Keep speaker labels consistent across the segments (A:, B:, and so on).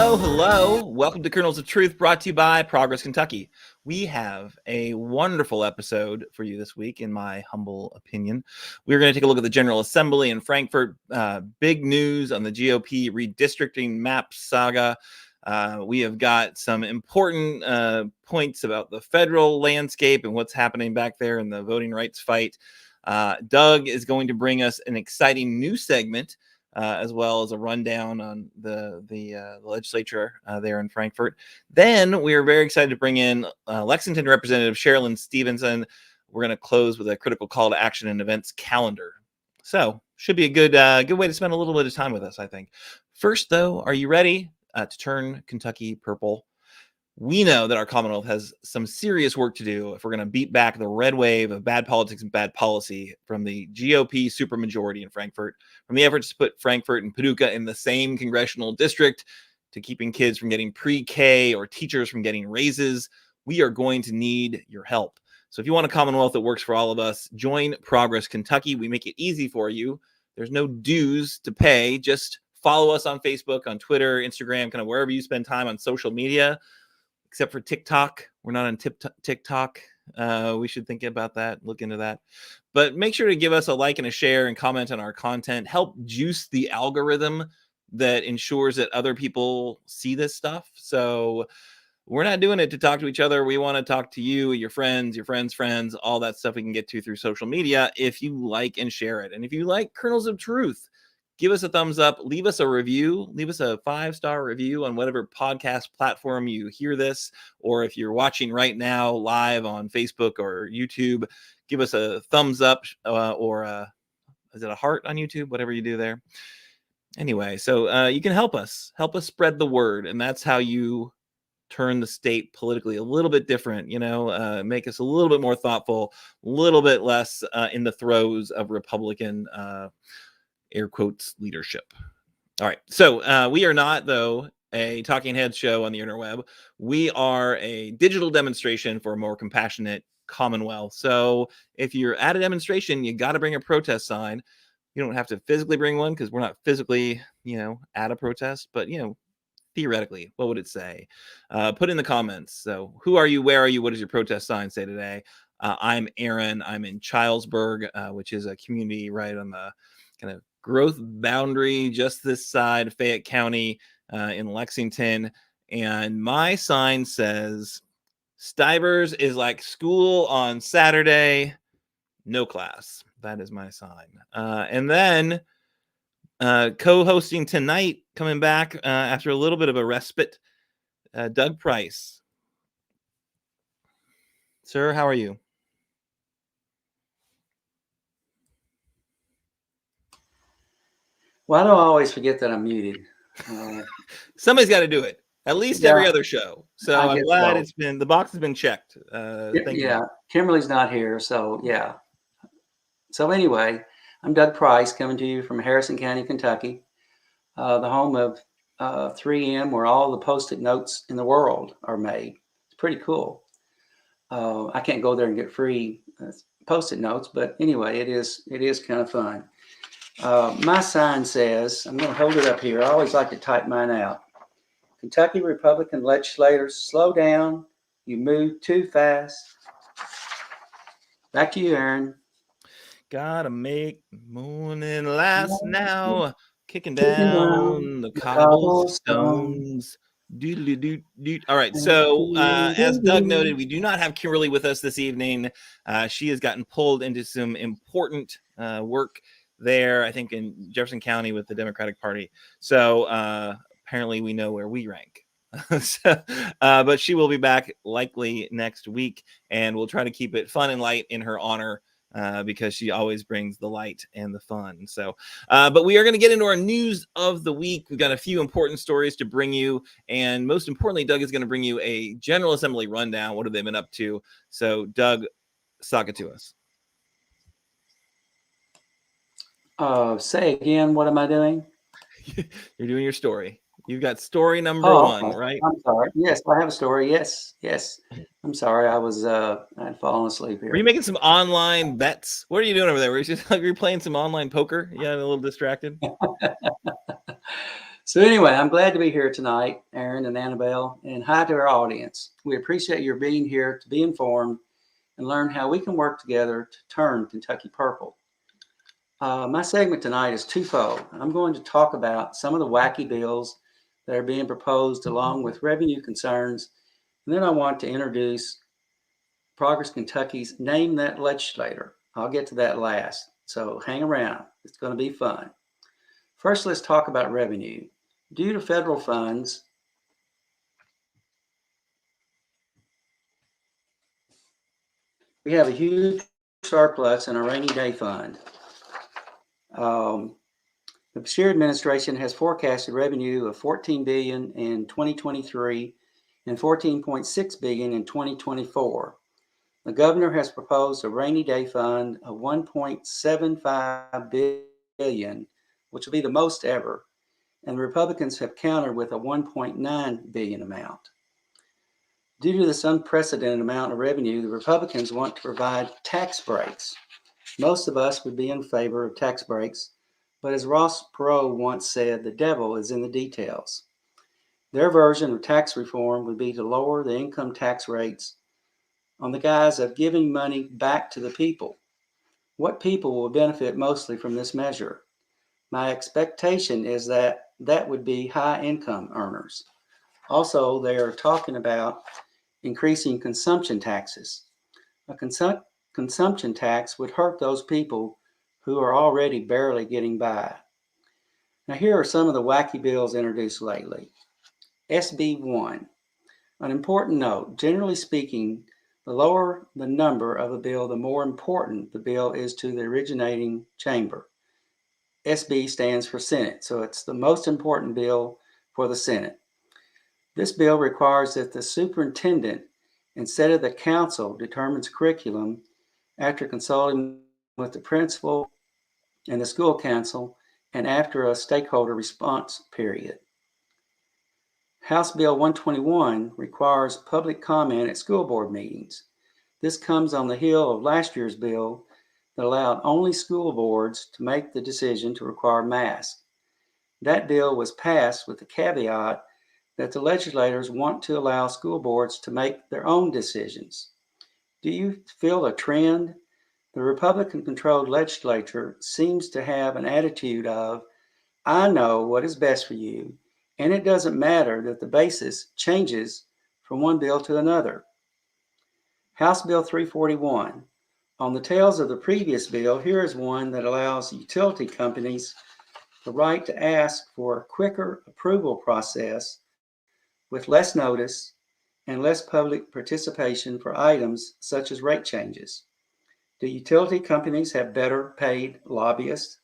A: Hello. Welcome to Kernels of Truth, brought to you by Progress Kentucky. We have a wonderful episode for you this week, in my humble opinion. We're going to take a look at the General Assembly in Frankfort. Big news on the GOP redistricting map saga. We have got some important points about the federal landscape and what's happening back there in the voting rights fight. Doug is going to bring us an exciting new segment, as well as a rundown on the legislature there in Frankfort. Then we are very excited to bring in Lexington Representative Cherlynn Stevenson. We're going to close with a critical call to action and events calendar. So should be a good way to spend a little bit of time with us, I think. First, though, are you ready to turn Kentucky purple? We know that our Commonwealth has some serious work to do if we're going to beat back the red wave of bad politics and bad policy from the GOP supermajority in Frankfort, from the efforts to put Frankfort and Paducah in the same congressional district, to keeping kids from getting pre-K or teachers from getting raises. We are going to need your help. So if you want a Commonwealth that works for all of us, join Progress Kentucky. We make it easy for you. There's no dues to pay. Just follow us on Facebook, on Twitter, Instagram, kind of wherever you spend time on social media. Except for TikTok. We're not on TikTok. We should think about that, look into that. But make sure to give us a like and a share and comment on our content. Help juice the algorithm that ensures that other people see this stuff. So we're not doing it to talk to each other. We want to talk to you, your friends, friends, all that stuff we can get to through social media if you like and share it. And if you like Kernels of Truth, give us a thumbs up, leave us a review, leave us a 5-star review on whatever podcast platform you hear this, or if you're watching right now live on Facebook or YouTube, give us a thumbs up or is it a heart on YouTube, whatever you do there. Anyway, so you can help us spread the word, and that's how you turn the state politically a little bit different, make us a little bit more thoughtful, a little bit less in the throes of Republican air quotes leadership. All right. So we are not, though, a talking head show on the interweb. We are a digital demonstration for a more compassionate Commonwealth. So if you're at a demonstration, you got to bring a protest sign. You don't have to physically bring one because we're not physically, at a protest, but, theoretically, what would it say? Put in the comments. So who are you? Where are you? What does your protest sign say today? I'm Aaron. I'm in Chilesburg, which is a community right on the kind of growth boundary just this side of Fayette County in Lexington. And my sign says, Stivers is like school on Saturday, no class. That is my sign. And then co-hosting tonight, coming back after a little bit of a respite, Doug Price. Sir, how are you?
B: Why do I always forget that I'm muted?
A: Somebody's got to do it. At least every other show. So I'm glad the box has been checked. Thank you.
B: Kimberly's not here. So yeah. So anyway, I'm Doug Price, coming to you from Harrison County, Kentucky, the home of 3M, where all the Post-it notes in the world are made. It's pretty cool. I can't go there and get free Post-it notes, but anyway, it is kind of fun. My sign says, I'm going to hold it up here. I always like to type mine out. Kentucky Republican legislators, slow down. You move too fast. Back to you, Aaron.
A: Gotta make morning last now. Kicking down the cobblestones. All right. So as Doug noted, we do not have Kimberly with us this evening. She has gotten pulled into some important work there, I think, in Jefferson County with the Democratic Party. So apparently we know where we rank. But she will be back likely next week, and we'll try to keep it fun and light in her honor because she always brings the light and the fun. So, but we are going to get into our news of the week. We've got a few important stories to bring you, and most importantly, Doug is going to bring you a General Assembly rundown. What have they been up to? So, Doug, sock it to us.
B: Say again, what am I doing?
A: You're doing your story. You've got story number one, right?
B: I'm sorry. Yes, I have a story. Yes. I'm sorry. I'd fallen asleep here.
A: Were you making some online bets? What are you doing over there? Were you playing some online poker? Yeah, a little distracted.
B: So anyway, I'm glad to be here tonight, Aaron and Annabelle, and hi to our audience. We appreciate your being here to be informed and learn how we can work together to turn Kentucky purple. My segment tonight is twofold. I'm going to talk about some of the wacky bills that are being proposed along with revenue concerns, and then I want to introduce Progress Kentucky's Name That Legislator. I'll get to that last, so hang around. It's going to be fun. First, let's talk about revenue. Due to federal funds, we have a huge surplus in our rainy day fund. The Beshear administration has forecasted revenue of $14 billion in 2023 and $14.6 billion in 2024. The governor has proposed a rainy day fund of $1.75 billion, which will be the most ever, and the Republicans have countered with a $1.9 billion amount. Due to this unprecedented amount of revenue, the Republicans want to provide tax breaks. Most of us would be in favor of tax breaks, but as Ross Perot once said, the devil is in the details. Their version of tax reform would be to lower the income tax rates on the guise of giving money back to the people. What people will benefit mostly from this measure? My expectation is that would be high income earners. Also, they are talking about increasing consumption taxes. A consumption tax would hurt those people who are already barely getting by. Now, here are some of the wacky bills introduced lately. SB 1. An important note, generally speaking, the lower the number of a bill, the more important the bill is to the originating chamber. SB stands for Senate, so it's the most important bill for the Senate. This bill requires that the superintendent, instead of the council, determines curriculum after consulting with the principal and the school council and after a stakeholder response period. House Bill 121 requires public comment at school board meetings. This comes on the heel of last year's bill that allowed only school boards to make the decision to require masks. That bill was passed with the caveat that the legislators want to allow school boards to make their own decisions. Do you feel a trend? The Republican-controlled legislature seems to have an attitude of, I know what is best for you, and it doesn't matter that the basis changes from one bill to another. House Bill 341. On the tails of the previous bill, here is one that allows utility companies the right to ask for a quicker approval process with less notice and less public participation for items such as rate changes. Do utility companies have better paid lobbyists?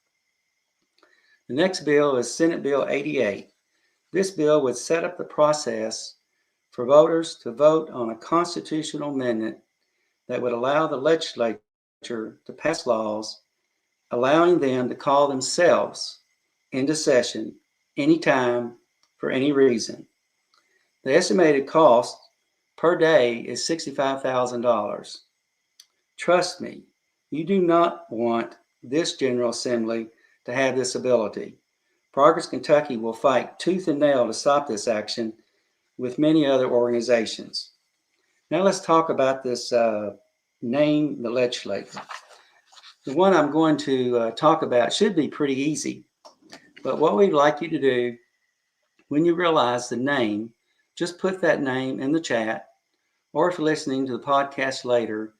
B: The next bill is Senate Bill 88. This bill would set up the process for voters to vote on a constitutional amendment that would allow the legislature to pass laws allowing them to call themselves into session anytime for any reason. The estimated cost per day is $65,000. Trust me, you do not want this General Assembly to have this ability. Progress Kentucky will fight tooth and nail to stop this action with many other organizations. Now let's talk about this name the legislator. The one I'm going to talk about should be pretty easy, but what we'd like you to do when you realize the name, just put that name in the chat, or if you're listening to the podcast later,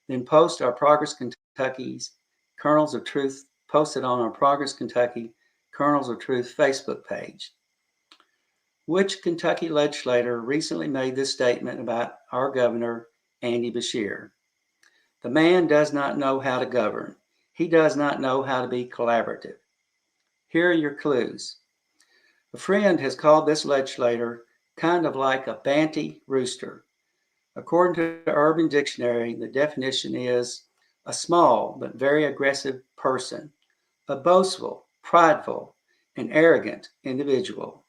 B: then post our Progress Kentucky's Kernels of Truth, post it on our Progress Kentucky Kernels of Truth Facebook page. Which Kentucky legislator recently made this statement about our governor, Andy Beshear? The man does not know how to govern. He does not know how to be collaborative. Here are your clues. A friend has called this legislator kind of like a banty rooster. According to the Urban Dictionary, the definition is a small but very aggressive person, a boastful, prideful, and arrogant individual.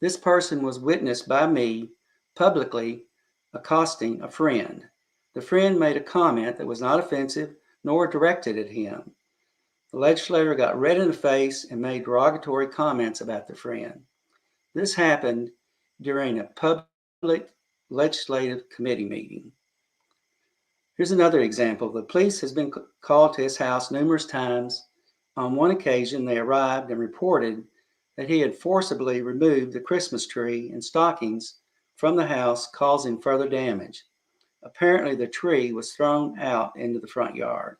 B: This person was witnessed by me publicly accosting a friend. The friend made a comment that was not offensive nor directed at him. The legislator got red in the face and made derogatory comments about their friend. This happened during a public legislative committee meeting. Here's another example. The police has been called to his house numerous times. On one occasion, they arrived and reported that he had forcibly removed the Christmas tree and stockings from the house, causing further damage. Apparently, the tree was thrown out into the front yard.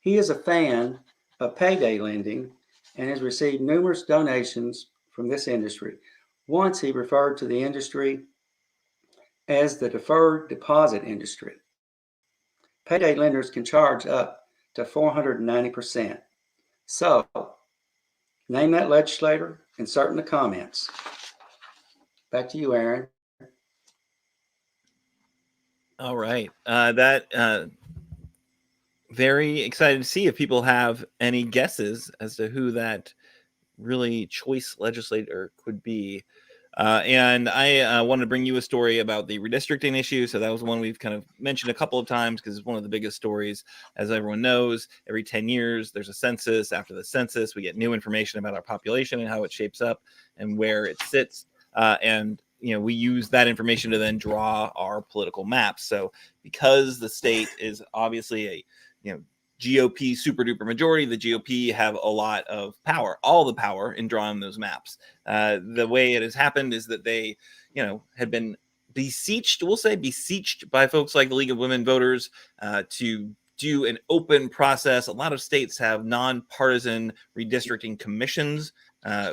B: He is a fan of payday lending and has received numerous donations from this industry. Once he referred to the industry as the deferred deposit industry. Payday lenders can charge up to 490%. So, name that legislator, insert in the comments. Back to you, Aaron.
A: All right. Very excited to see if people have any guesses as to who that really choice legislator could be. And I wanted to bring you a story about the redistricting issue. So that was one we've kind of mentioned a couple of times because it's one of the biggest stories. As everyone knows, every 10 years, there's a census. After the census, we get new information about our population and how it shapes up and where it sits. And we use that information to then draw our political maps. So because the state is obviously a GOP super duper majority, the GOP have a lot of power, all the power in drawing those maps. The way it has happened is that they, had been beseeched by folks like the League of Women Voters to do an open process. A lot of states have nonpartisan redistricting commissions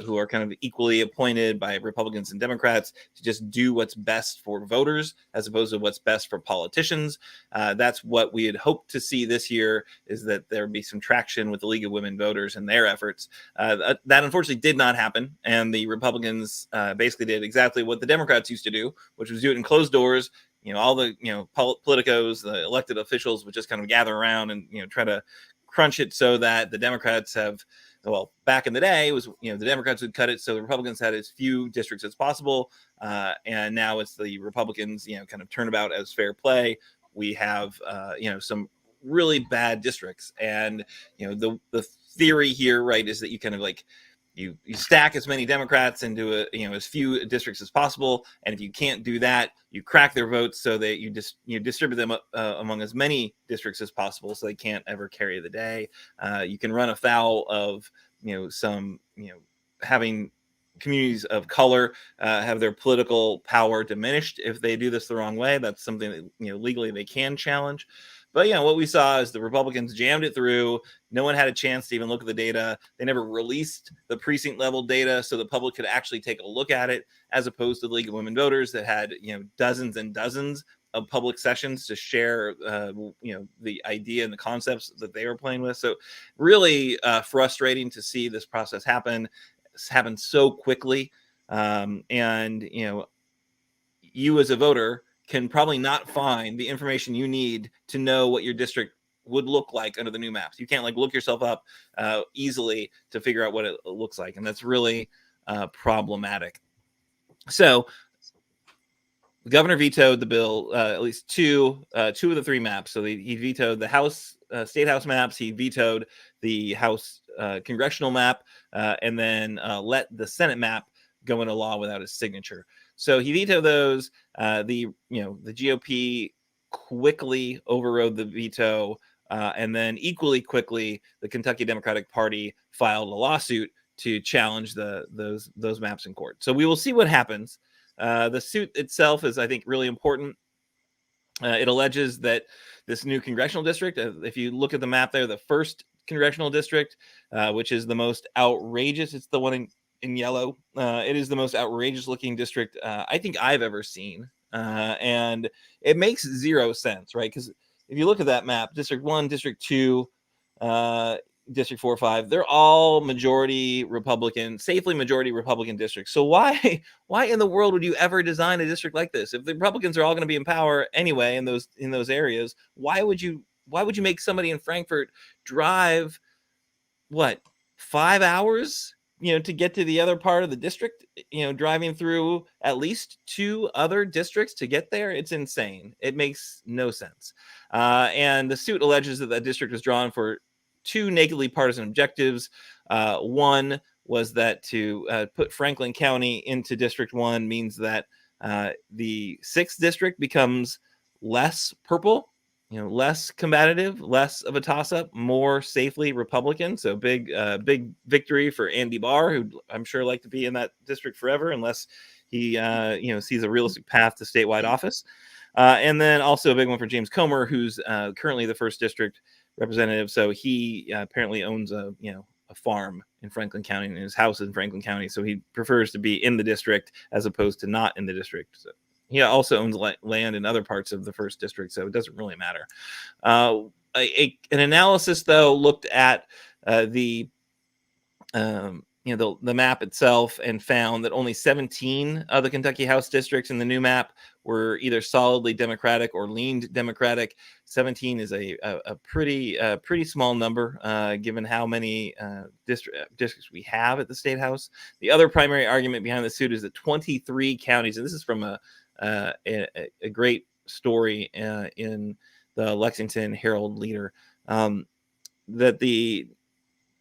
A: who are kind of equally appointed by Republicans and Democrats to just do what's best for voters as opposed to what's best for politicians. That's what we had hoped to see this year, is that there would be some traction with the League of Women Voters and their efforts. That unfortunately did not happen. And the Republicans basically did exactly what the Democrats used to do, which was do it in closed doors. All the, politicos, the elected officials would just kind of gather around and, try to crunch it so that the Democrats have, well, back in the day, it was, the Democrats would cut it so the Republicans had as few districts as possible. And now it's the Republicans, kind of turnabout as fair play. We have, some really bad districts. And, the theory here, right, is that you kind of like, you stack as many Democrats into as few districts as possible, and if you can't do that, you crack their votes so that you distribute them among as many districts as possible, so they can't ever carry the day. You can run afoul of some having communities of color have their political power diminished if they do this the wrong way. That's something that legally they can challenge. But what we saw is the Republicans jammed it through. No one had a chance to even look at the data. They never released the precinct level data so the public could actually take a look at it, as opposed to the League of Women Voters that had dozens and dozens of public sessions to share the idea and the concepts that they were playing with. So really frustrating to see this process happen. It's happened so quickly, and you as a voter can probably not find the information you need to know what your district would look like under the new maps. You can't look yourself up easily to figure out what it looks like. And that's really problematic. So the governor vetoed the bill, at least two of the three maps. So he vetoed the House, state House maps. He vetoed the House congressional map, and then let the Senate map go into law without his signature. So he vetoed those. The GOP quickly overrode the veto, and then equally quickly, the Kentucky Democratic Party filed a lawsuit to challenge those maps in court. So we will see what happens. The suit itself is, I think, really important. It alleges that this new congressional district, if you look at the map there, the first congressional district, which is the most outrageous, it's the one in yellow. It is the most outrageous looking district I think I've ever seen. And it makes zero sense, right? Because if you look at that map, District 1, District 2, District 4, 5, they're all majority Republican, safely majority Republican districts. So why in the world would you ever design a district like this? If the Republicans are all going to be in power anyway in those areas, why would you make somebody in Frankfort drive 5 hours to get to the other part of the district, driving through at least two other districts to get there? It's insane. It makes no sense. And the suit alleges that district was drawn for two nakedly partisan objectives. One was that to put Franklin County into District 1 means that the 6th district becomes less purple, less combative, less of a toss-up, more safely Republican. So big victory for Andy Barr, who I'm sure like to be in that district forever, unless he sees a realistic path to statewide office. And then also a big one for James Comer, who's currently the 1st district representative. So he apparently owns a farm in Franklin County, and his house is in Franklin County. So he prefers to be in the district as opposed to not in the district. So he also owns land in other parts of the 1st district, so it doesn't really matter. An analysis, though, looked at the map itself and found that only 17 of the Kentucky House districts in the new map were either solidly Democratic or leaned Democratic. 17 is a pretty small number given how many districts we have at the State House. The other primary argument behind the suit is that 23 counties, and this is from a great story in the Lexington Herald Leader, that the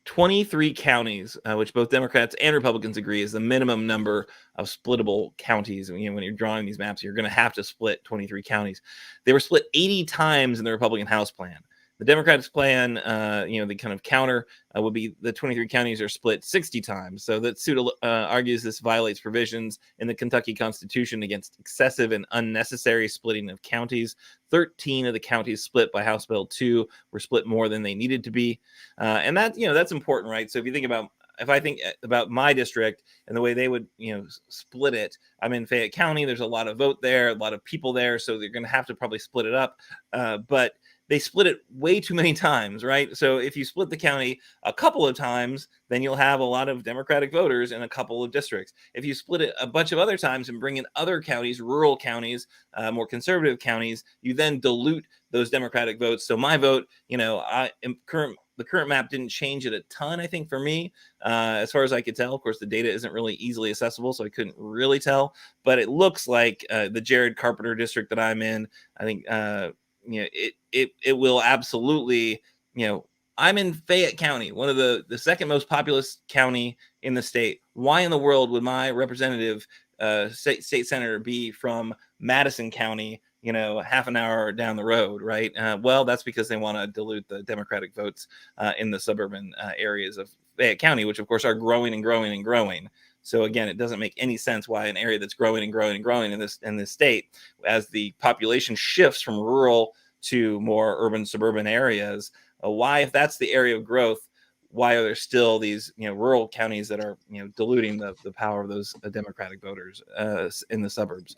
A: 23 counties, which both Democrats and Republicans agree is the minimum number of splittable counties. When you're drawing these maps, you're going to have to split 23 counties. They were split 80 times in the Republican House plan. The Democrats' plan, the kind of counter would be the 23 counties are split 60 times. So that suit argues this violates provisions in the Kentucky Constitution against excessive and unnecessary splitting of counties. 13 of the counties split by House Bill 2 were split more than they needed to be. And that's important, right? So if I think about my district and the way they would, split it, I'm in Fayette County. There's a lot of vote there, a lot of people there. So they're going to have to probably split it up. But they split it way too many times, right? So if you split the county a couple of times, then you'll have a lot of Democratic voters in a couple of districts. If you split it a bunch of other times and bring in other counties, rural counties, more conservative counties, you then dilute those Democratic votes. So my vote, the current map didn't change it a ton, I think, for me, as far as I could tell. Of course, the data isn't really easily accessible, so I couldn't really tell. But it looks like the Jared Carpenter district that I'm in, I think, it will absolutely, I'm in Fayette County, one of the second most populous county in the state. Why in the world would my representative, state senator, be from Madison County, half an hour down the road, right? Well, that's because they want to dilute the Democratic votes in the suburban areas of Fayette County, which of course are growing and growing and growing. So again, it doesn't make any sense why an area that's growing and growing and growing in this state, as the population shifts from rural to more urban suburban areas, why, if that's the area of growth, why are there still these rural counties that are diluting the power of those Democratic voters in the suburbs?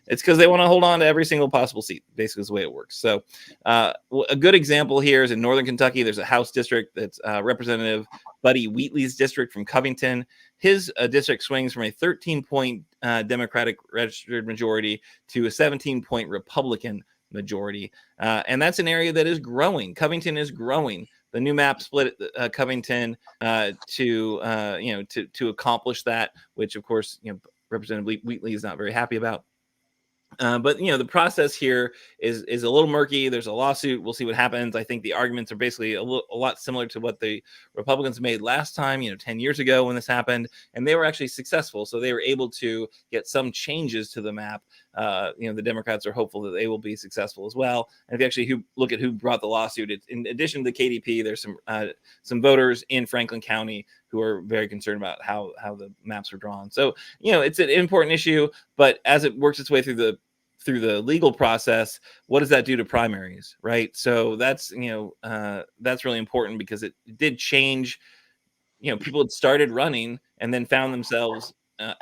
A: It's because they want to hold on to every single possible seat. Basically, is the way it works. So a good example here is in Northern Kentucky. There's a House district that's Representative Buddy Wheatley's district from Covington. His district swings from a 13-point Democratic registered majority to a 17-point Republican majority, and that's an area that is growing. Covington is growing. The new map split Covington to accomplish that, which of course Representative Wheatley is not very happy about. But the process here is a little murky. There's a lawsuit. We'll see what happens. I think the arguments are basically a lot similar to what the Republicans made last time, 10 years ago when this happened, and they were actually successful. So they were able to get some changes to the map. The Democrats are hopeful that they will be successful as well. And if you actually look at who brought the lawsuit, it's in addition to the KDP, there's some voters in Franklin County who are very concerned about how the maps are drawn. So it's an important issue, but as it works its way through the legal process, what does that do to primaries, right? So that's really important, because it did change. People had started running and then found themselves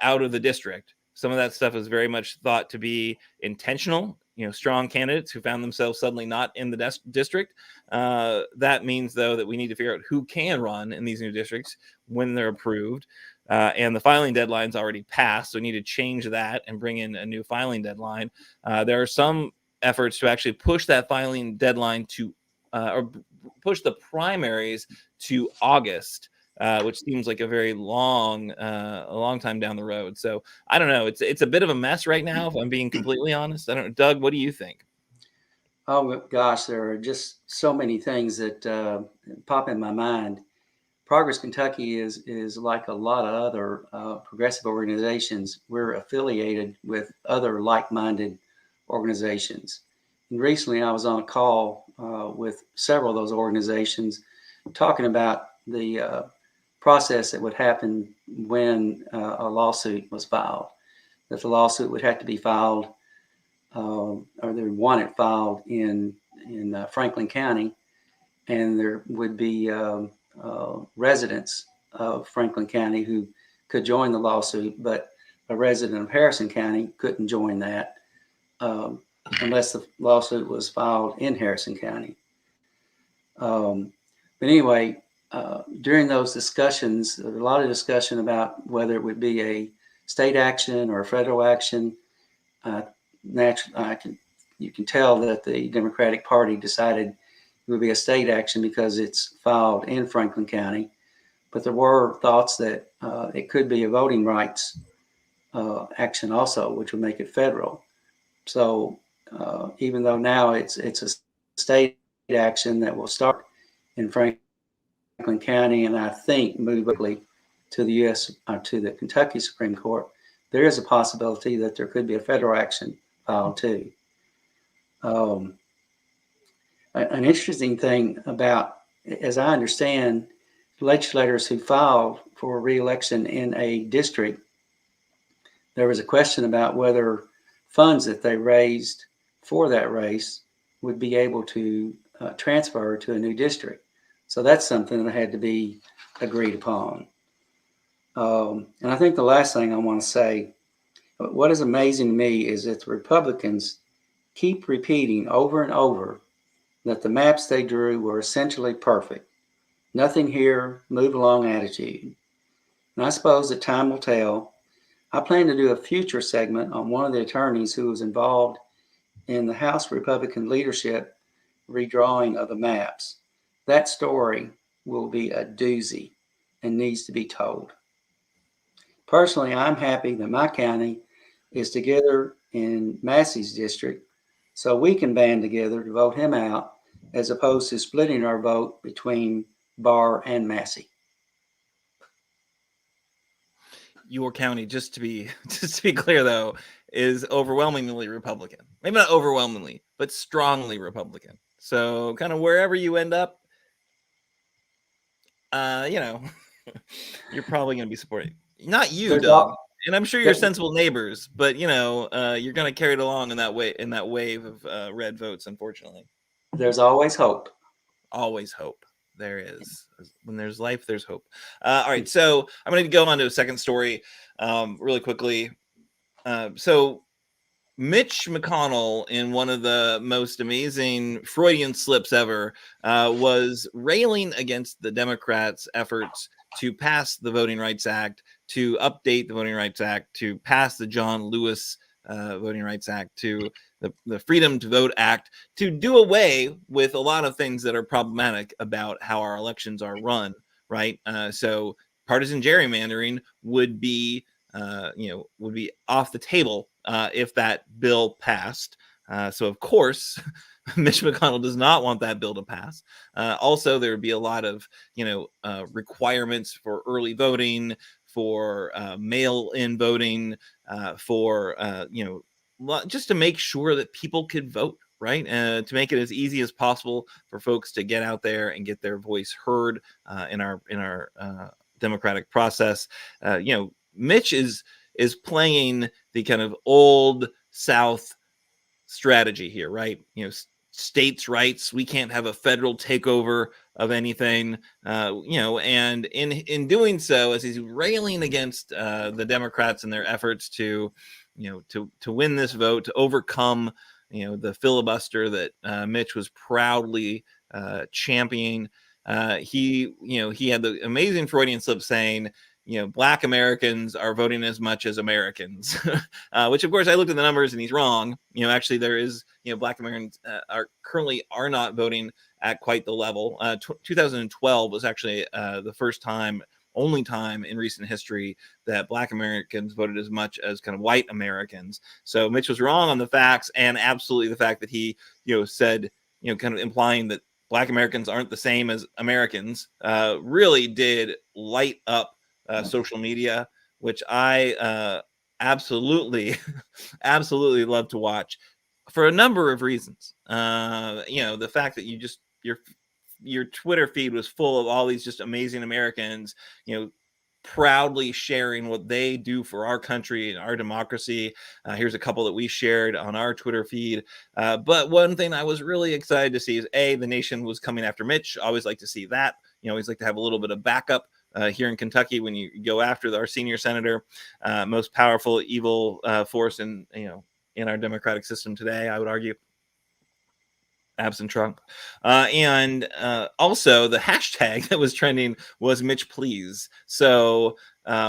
A: out of the district. Some of that stuff is very much thought to be intentional. Strong candidates who found themselves suddenly not in the district. That means, though, that we need to figure out who can run in these new districts when they're approved. And the filing deadline's already passed, so we need to change that and bring in a new filing deadline. There are some efforts to actually push that filing deadline or push the primaries to August, which seems like a very long time down the road. So I don't know. It's a bit of a mess right now, if I'm being completely honest. I don't know. Doug, what do you think?
B: Oh gosh, there are just so many things that pop in my mind. Progress Kentucky is like a lot of other progressive organizations. We're affiliated with other like-minded organizations. And recently, I was on a call with several of those organizations, talking about the process that would happen when a lawsuit was filed. That the lawsuit would have to be filed, or they would want it filed in Franklin County, and there would be residents of Franklin County who could join the lawsuit, but a resident of Harrison County couldn't join that unless the lawsuit was filed in Harrison County. But anyway, during those discussions, there was a lot of discussion about whether it would be a state action or a federal action. Naturally, you can tell that the Democratic Party decided it would be a state action because it's filed in Franklin County. But there were thoughts that it could be a voting rights action also, which would make it federal. So even though now it's a state action that will start in Franklin County, and I think move quickly to the U.S. To the Kentucky Supreme Court, there is a possibility that there could be a federal action filed too. An interesting thing about, as I understand, legislators who filed for re-election in a district, there was a question about whether funds that they raised for that race would be able to transfer to a new district. So that's something that had to be agreed upon. And I think the last thing I want to say, what is amazing to me is that the Republicans keep repeating over and over that the maps they drew were essentially perfect. Nothing here, move along attitude. And I suppose that time will tell. I plan to do a future segment on one of the attorneys who was involved in the House Republican leadership redrawing of the maps. That story will be a doozy and needs to be told. Personally, I'm happy that my county is together in Massey's district, so we can band together to vote him out, as opposed to splitting our vote between Barr and Massey.
A: Your county, just to be clear though, is overwhelmingly Republican. Maybe not overwhelmingly, but strongly Republican. So kind of wherever you end up, you're probably going to be supporting. Not you, Doug. And I'm sure you're sensible neighbors, but you're going to carry it along in that wave of red votes. Unfortunately,
B: there's always hope.
A: Always hope. There is. When there's life, there's hope. All right, so I'm going to go on to a second story really quickly. So Mitch McConnell, in one of the most amazing Freudian slips ever, was railing against the Democrats' efforts to pass the Voting Rights Act, to update the Voting Rights Act, to pass the John Lewis Voting Rights Act, to the Freedom to Vote Act, to do away with a lot of things that are problematic about how our elections are run, right? So partisan gerrymandering would be off the table if that bill passed. So of course, Mitch McConnell does not want that bill to pass. Also, there would be a lot of requirements for early voting, for mail-in voting, for just to make sure that people could vote, right? To make it as easy as possible for folks to get out there and get their voice heard in our democratic process. Mitch is playing the kind of old South strategy here, right? States' rights. We can't have a federal takeover of anything, and in doing so, as he's railing against the Democrats and their efforts to win this vote, to overcome the filibuster that Mitch was proudly championing. He had the amazing Freudian slip saying, Black Americans are voting as much as Americans, which of course I looked at the numbers and he's wrong. Actually there is, Black Americans are not voting at quite the level. 2012 was actually the first time only time in recent history that Black Americans voted as much as kind of white Americans. So Mitch was wrong on the facts, and absolutely the fact that he, said, kind of implying that Black Americans aren't the same as Americans, really did light up social media, which I absolutely, absolutely love to watch for a number of reasons. The fact that your Twitter feed was full of all these just amazing Americans, proudly sharing what they do for our country and our democracy. Here's a couple that we shared on our Twitter feed. But one thing I was really excited to see is the nation was coming after Mitch. I always like to see that. Always like to have a little bit of backup here in Kentucky when you go after our senior senator, most powerful evil force in our democratic system today, I would argue, absent Trump. And also the hashtag that was trending was Mitch Please. So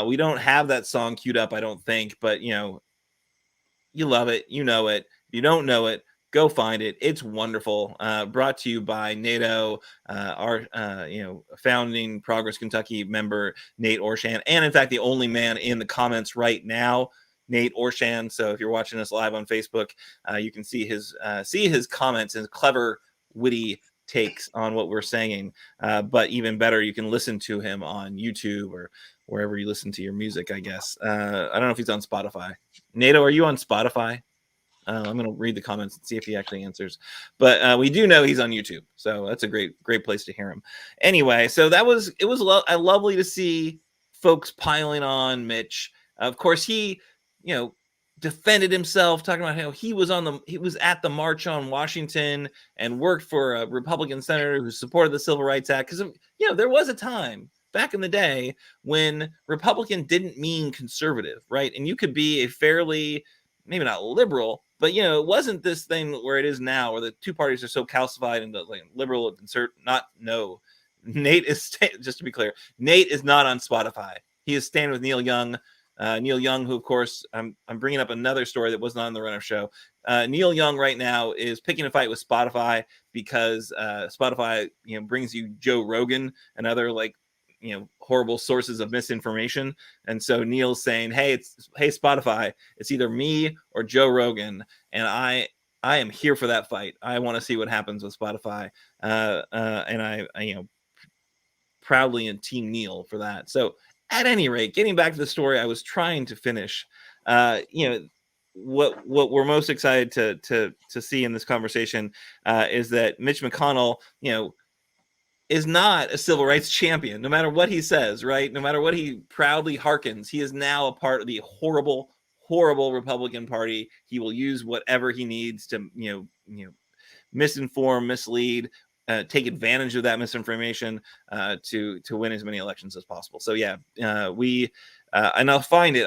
A: we don't have that song queued up, I don't think, but you love it, you know it. If you don't know it, go find it. It's wonderful. Brought to you by NATO, our founding Progress Kentucky member Nate Orshan, and in fact the only man in the comments right now, Nate Orshan. So if you're watching us live on Facebook, you can see his comments and clever, witty takes on what we're saying. But even better, you can listen to him on YouTube or wherever you listen to your music, I guess. I don't know if he's on Spotify. Nato, are you on Spotify? I'm going to read the comments and see if he actually answers. But we do know he's on YouTube. So that's a great place to hear him. Anyway, so it was lovely to see folks piling on Mitch. Of course, he defended himself, talking about how he was at the March on Washington and worked for a Republican senator who supported the Civil Rights Act. Because there was a time back in the day when Republican didn't mean conservative, right? And you could be a fairly, maybe not liberal, but it wasn't this thing where it is now, where the two parties are so calcified into like liberal and conservative. No, Nate is just to be clear, Nate is not on Spotify. He is staying with Neil Young. Neil Young, who, of course, I'm bringing up another story that was not on the Run-Up show. Neil Young right now is picking a fight with Spotify because Spotify, brings you Joe Rogan and other horrible sources of misinformation. And so Neil's saying, hey Spotify, it's either me or Joe Rogan, and I am here for that fight. I want to see what happens with Spotify, and I proudly in Team Neil for that. So at any rate, getting back to the story I was trying to finish, what we're most excited to see in this conversation is that Mitch McConnell, is not a civil rights champion, no matter what he says, right? No matter what he proudly hearkens, he is now a part of the horrible, horrible Republican Party. He will use whatever he needs to, misinform, mislead, take advantage of that misinformation to win as many elections as possible. So and I'll find it.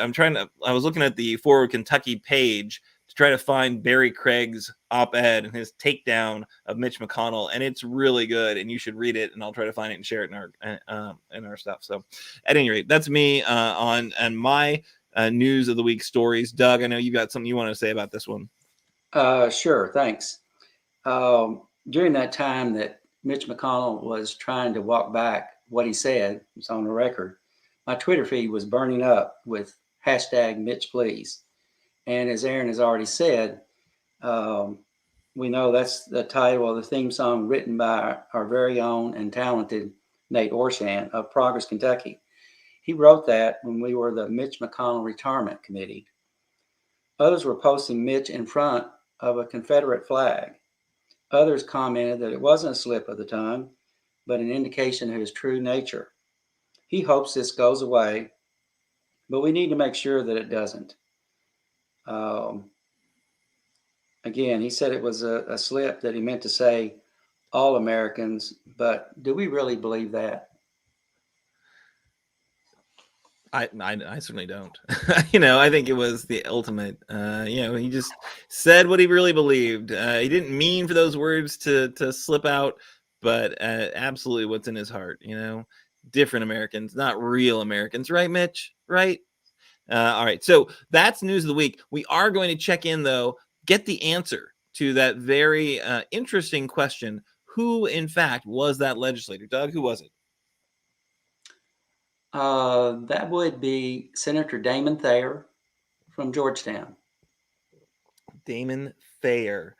A: I was looking at the Forward Kentucky page to try to find Barry Craig's op-ed and his takedown of Mitch McConnell, and it's really good, and you should read it, and I'll try to find it and share it in our stuff. So at any rate, that's me on my news of the week stories. Doug, I know you got something you want to say about this one.
B: Sure, thanks. During that time that Mitch McConnell was trying to walk back what he said, it's on the record, my Twitter feed was burning up with hashtag Mitch Please. And as Aaron has already said, we know that's the title of the theme song written by our very own and talented Nate Orshan of Progress Kentucky. He wrote that when we were the Mitch McConnell Retirement Committee. Others were posting Mitch in front of a Confederate flag. Others commented that it wasn't a slip of the tongue, but an indication of his true nature. He hopes this goes away, but we need to make sure that it doesn't. Again, he said it was a slip, that he meant to say all Americans, but do we really believe that?
A: I certainly don't. I think it was the ultimate. He just said what he really believed. He didn't mean for those words to slip out, but absolutely what's in his heart. Different Americans, not real Americans, right, Mitch? Right? All right. So that's news of the week. We are going to check in, though, get the answer to that very interesting question: who, in fact, was that legislator? Doug, who was it?
B: That would be Senator Damon Thayer from Georgetown.
A: Damon Thayer,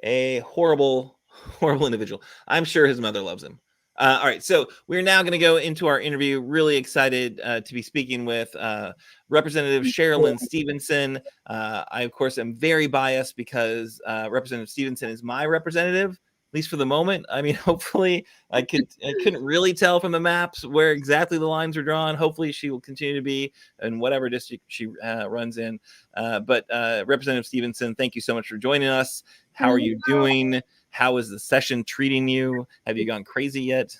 A: a horrible, horrible individual. I'm sure his mother loves him. All right, so we're now going to go into our interview. Really excited to be speaking with Representative Cherlynn Stevenson. I, of course, am very biased because Representative Stevenson is my representative, at least for the moment. I mean, hopefully, I couldn't really tell from the maps where exactly the lines are drawn. Hopefully, she will continue to be in whatever district she runs in. But Representative Stevenson, thank you so much for joining us. How are you doing? How is the session treating you? Have you gone crazy yet?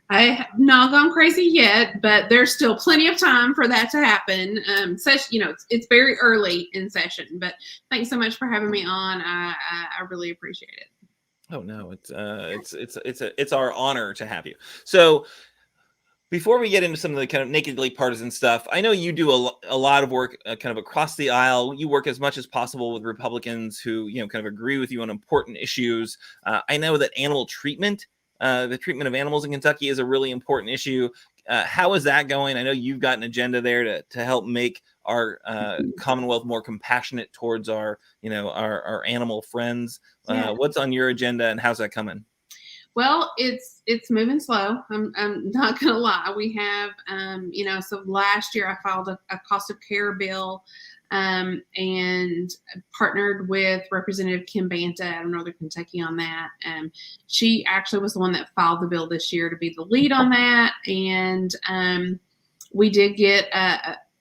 C: I have not gone crazy yet, but there's still plenty of time for that to happen. It's very early in session, but thanks so much for having me on. I really appreciate it.
A: Oh no, it's our honor to have you. So before we get into some of the kind of nakedly partisan stuff, I know you do a lot of work kind of across the aisle. You work as much as possible with Republicans who, kind of agree with you on important issues. I know that animal treatment, the treatment of animals in Kentucky is a really important issue. How is that going? I know you've got an agenda there to help make our Commonwealth more compassionate towards our animal friends. What's on your agenda and how's that coming?
C: Well, it's moving slow. I'm not gonna lie. We have, so last year I filed a cost of care bill, and partnered with Representative Kim Banta out of Northern Kentucky on that. She actually was the one that filed the bill this year to be the lead on that, and we did get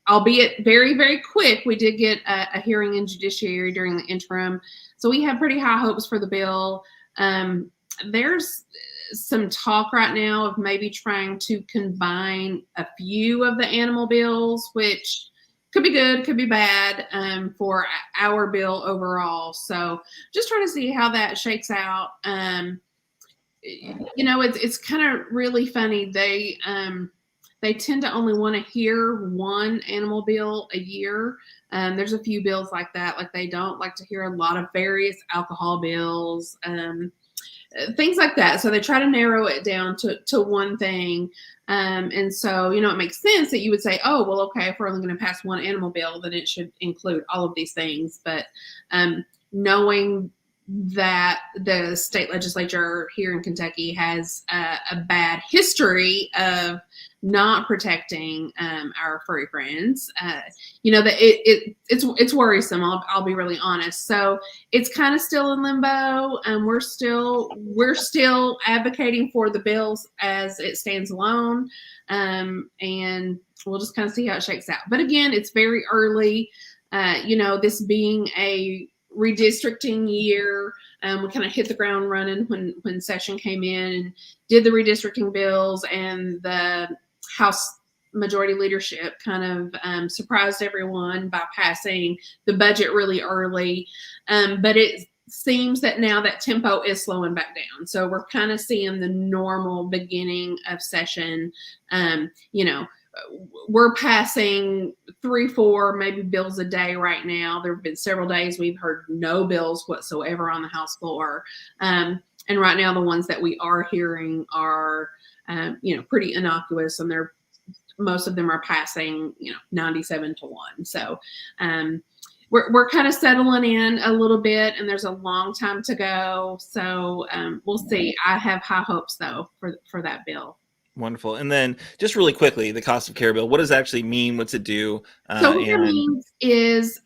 C: albeit very, very quick, we did get a hearing in judiciary during the interim. So we have pretty high hopes for the bill. There's some talk right now of maybe trying to combine a few of the animal bills, which could be good, could be bad for our bill overall. So just trying to see how that shakes out. It's kind of really funny. They tend to only want to hear one animal bill a year. There's a few bills like that. Like they don't like to hear a lot of various alcohol bills. Things like that. So they try to narrow it down to one thing. And so, it makes sense that you would say, oh, well, okay, if we're only going to pass one animal bill, then it should include all of these things. But knowing that the state legislature here in Kentucky has a bad history of not protecting our furry friends, that it's worrisome. I'll be really honest. So it's kind of still in limbo, and we're still advocating for the bills as it stands alone, and we'll just kind of see how it shakes out. But again, it's very early. This being a redistricting year, we kind of hit the ground running when session came in and did the redistricting bills, and the House majority leadership kind of surprised everyone by passing the budget really early. But it seems that now that tempo is slowing back down. So we're kind of seeing the normal beginning of session. We're passing 3-4 maybe bills a day right now. There have been several days we've heard no bills whatsoever on the House floor. And right now the ones that we are hearing are pretty innocuous, and most of them are passing 97-1. So we're kind of settling in a little bit, and there's a long time to go. So we'll see. I have high hopes though for that bill.
A: Wonderful. And then just really quickly, the cost of care bill, what does it actually mean? What's it do?
C: So what that means is,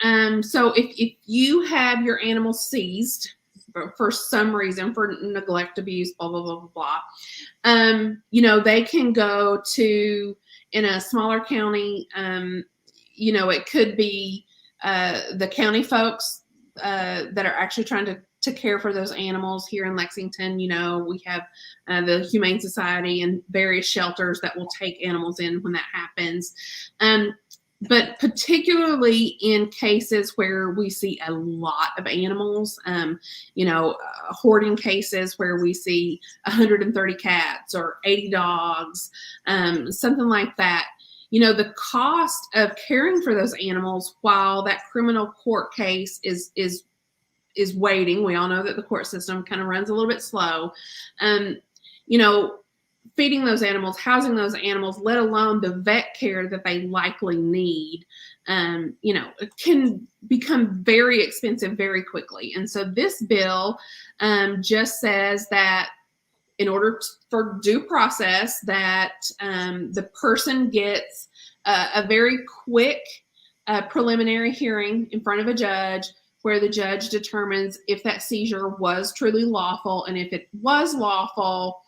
C: so if you have your animal seized for some reason, for neglect, abuse, blah, blah, blah, blah, blah, they can go to, in a smaller county, it could be the county folks that are actually trying to care for those animals. Here in Lexington, we have the Humane Society and various shelters that will take animals in when that happens. But particularly in cases where we see a lot of animals, hoarding cases where we see 130 cats or 80 dogs, something like that. The cost of caring for those animals while that criminal court case is waiting. We all know that the court system kind of runs a little bit slow. feeding those animals, housing those animals, let alone the vet care that they likely need, it can become very expensive very quickly. And so this bill just says that in order for due process, that the person gets a very quick preliminary hearing in front of a judge where the judge determines if that seizure was truly lawful, and if it was lawful,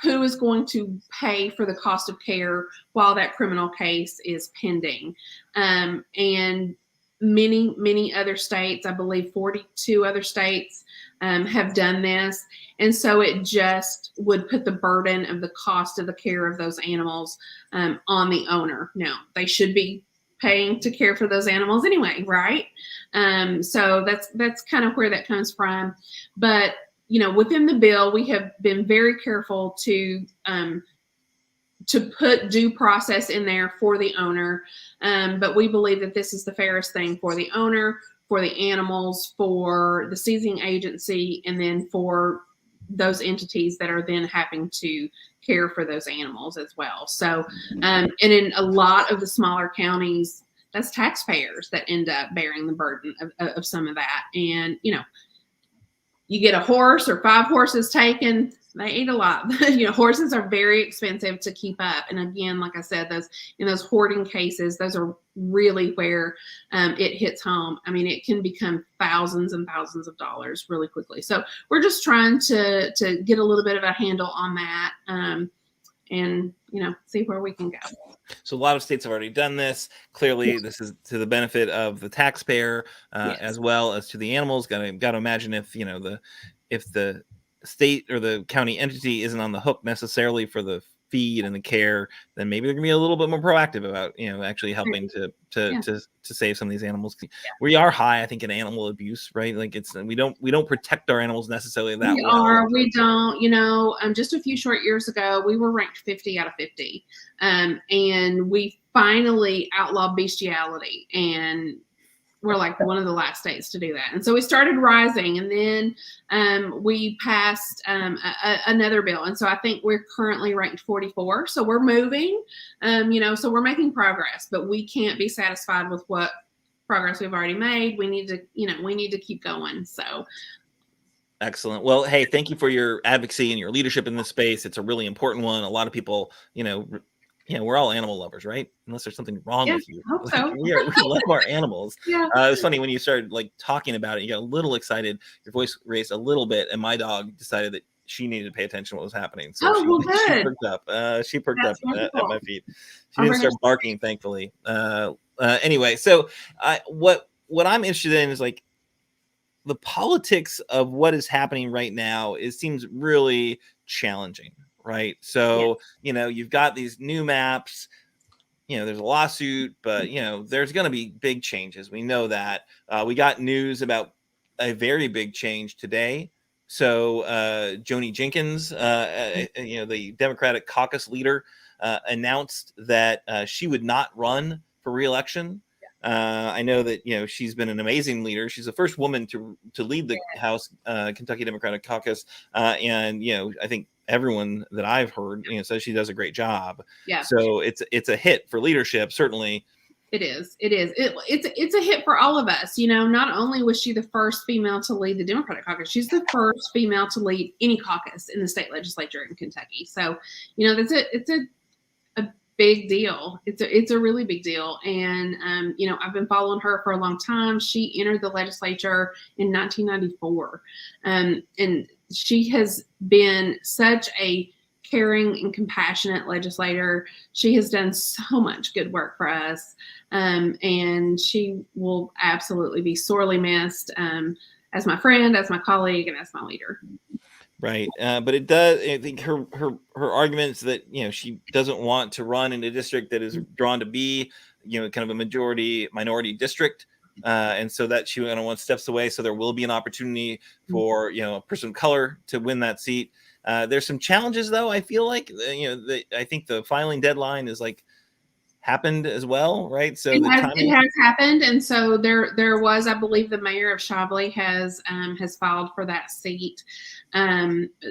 C: who is going to pay for the cost of care while that criminal case is pending. And many other states, I believe 42 other states, have done this. And so it just would put the burden of the cost of the care of those animals on the owner. Now, they should be paying to care for those animals anyway, right? So that's kind of where that comes from. But within the bill, we have been very careful to put due process in there for the owner. But we believe that this is the fairest thing for the owner, for the animals, for the seizing agency, and then for those entities that are then having to care for those animals as well. So, and in a lot of the smaller counties, that's taxpayers that end up bearing the burden of some of that. And, you get a horse or 5 horses taken, they eat a lot. Horses are very expensive to keep up. And again, like I said, those hoarding cases, those are really where it hits home. I mean, it can become thousands and thousands of dollars really quickly. So we're just trying to get a little bit of a handle on that, and see where we can go.
A: So a lot of states have already done this. Clearly, this is to the benefit of the taxpayer as well as to the animals. Got to imagine if the state or the county entity isn't on the hook necessarily for the feed and the care, then maybe they're gonna be a little bit more proactive about actually helping to save some of these animals. We are high, I think, in animal abuse, right? Like we don't protect our animals necessarily that well.
C: We don't. Just a few short years ago, we were ranked 50 out of 50, and we finally outlawed bestiality, and we're like one of the last states to do that. And so we started rising, and then we passed another bill. And so I think we're currently ranked 44. So we're moving, so we're making progress, but we can't be satisfied with what progress we've already made. We need to keep going. So.
A: Excellent. Well, hey, thank you for your advocacy and your leadership in this space. It's a really important one. A lot of people, we're all animal lovers, right? Unless there's something wrong with you.
C: I hope so.
A: We love our animals.
C: Yeah.
A: It was funny when you started talking about it, you got a little excited, your voice raised a little bit, and my dog decided that she needed to pay attention to what was happening. So she perked up. She perked up at my feet. She didn't start barking, thankfully. Anyway, so what I'm interested in is the politics of what is happening right now. It seems really challenging. Right. So, you've got these new maps, there's a lawsuit, but, there's going to be big changes. We know that. We got news about a very big change today. So Joni Jenkins, the Democratic caucus leader, announced that she would not run for re-election. I know that, she's been an amazing leader. She's the first woman to lead the House Kentucky Democratic Caucus. And, I think everyone that I've heard, says she does a great job.
C: Yeah.
A: So it's a hit for leadership, certainly.
C: It is. It's a hit for all of us. Not only was she the first female to lead the Democratic caucus, she's the first female to lead any caucus in the state legislature in Kentucky. So, it's a big deal. It's a really big deal. And, I've been following her for a long time. She entered the legislature in 1994. And she has been such a caring and compassionate legislator. She has done so much good work for us. And she will absolutely be sorely missed as my friend, as my colleague, and as my leader.
A: Right. But it does, I think her arguments that, she doesn't want to run in a district that is drawn to be, kind of a minority district. And so that she wants steps away. So there will be an opportunity for, a person of color to win that seat. There's some challenges, though. I feel like, I think the filing deadline is happened as well, right? So
C: It has happened, and so there was, I believe, the mayor of Chavley has filed for that seat.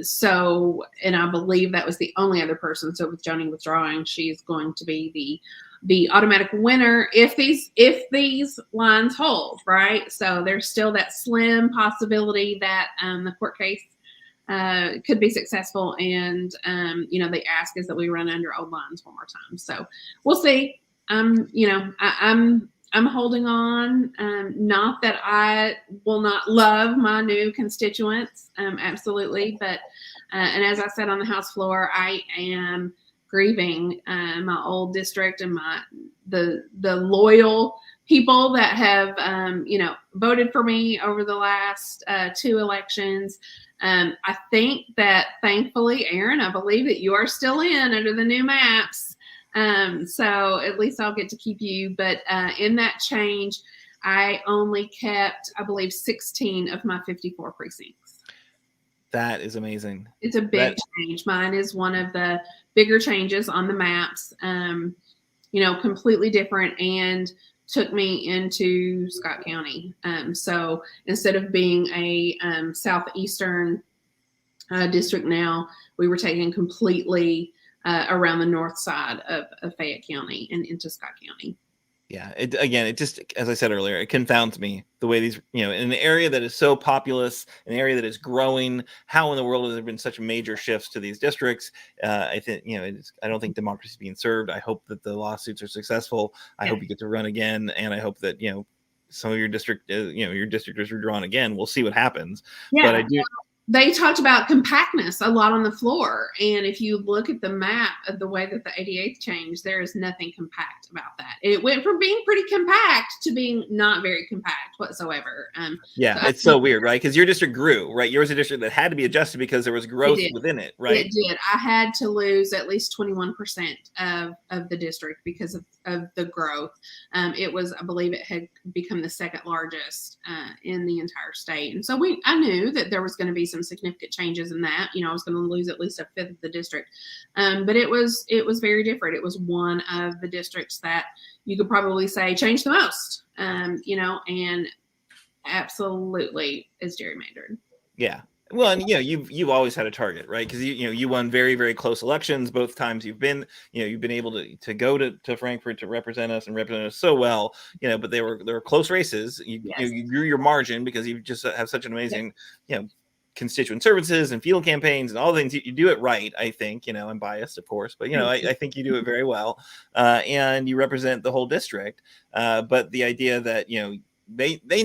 C: So, and I believe that was the only other person. So with Joni withdrawing, she's going to be the automatic winner if these lines hold, right? So there's still that slim possibility that the court case could be successful, and the ask is that we run under old lines one more time. So we'll see. I'm holding on. Not that I will not love my new constituents, absolutely, but and as I said on the House floor, I am grieving my old district and the loyal people that have voted for me over the last 2 elections. I think that, thankfully, Aaron, I believe that you are still in under the new maps. So at least I'll get to keep you. But in that change, I only kept, I believe, 16 of my 54 precincts.
A: That is amazing.
C: It's a big change. Mine is one of the bigger changes on the maps. Completely different, and took me into Scott County. So instead of being a southeastern district now, we were taken completely around the north side of Fayette County and into Scott County.
A: Yeah. It just, as I said earlier, it confounds me the way these, in an area that is so populous, an area that is growing, how in the world has there been such major shifts to these districts? I think, I don't think democracy is being served. I hope that the lawsuits are successful. I hope you get to run again. And I hope that, some of your district, your district is redrawn again. We'll see what happens.
C: Yeah.
A: But I do.
C: They talked about compactness a lot on the floor. And if you look at the map of the way that the 88th changed, there is nothing compact about that. It went from being pretty compact to being not very compact whatsoever.
A: It's so weird, right? Because your district grew, right? Yours was a district that had to be adjusted because there was growth within it, right?
C: It did. I had to lose at least 21% of the district because of the growth. It was, I believe it had become the second largest in the entire state. And so I knew that there was going to be some significant changes in that. I was going to lose at least a fifth of the district. But it was very different. It was one of the districts that you could probably say changed the most, and absolutely is gerrymandered.
A: Yeah. Well, and you've always had a target, right? Because you won very, very close elections both times you've been able to go to Frankfort to represent us so well, but they were close races. You grew your margin because you just have such an amazing, constituent services and field campaigns and all the things. You do it right, I think. I'm biased, of course, but I think you do it very well, and you represent the whole district. But the idea that they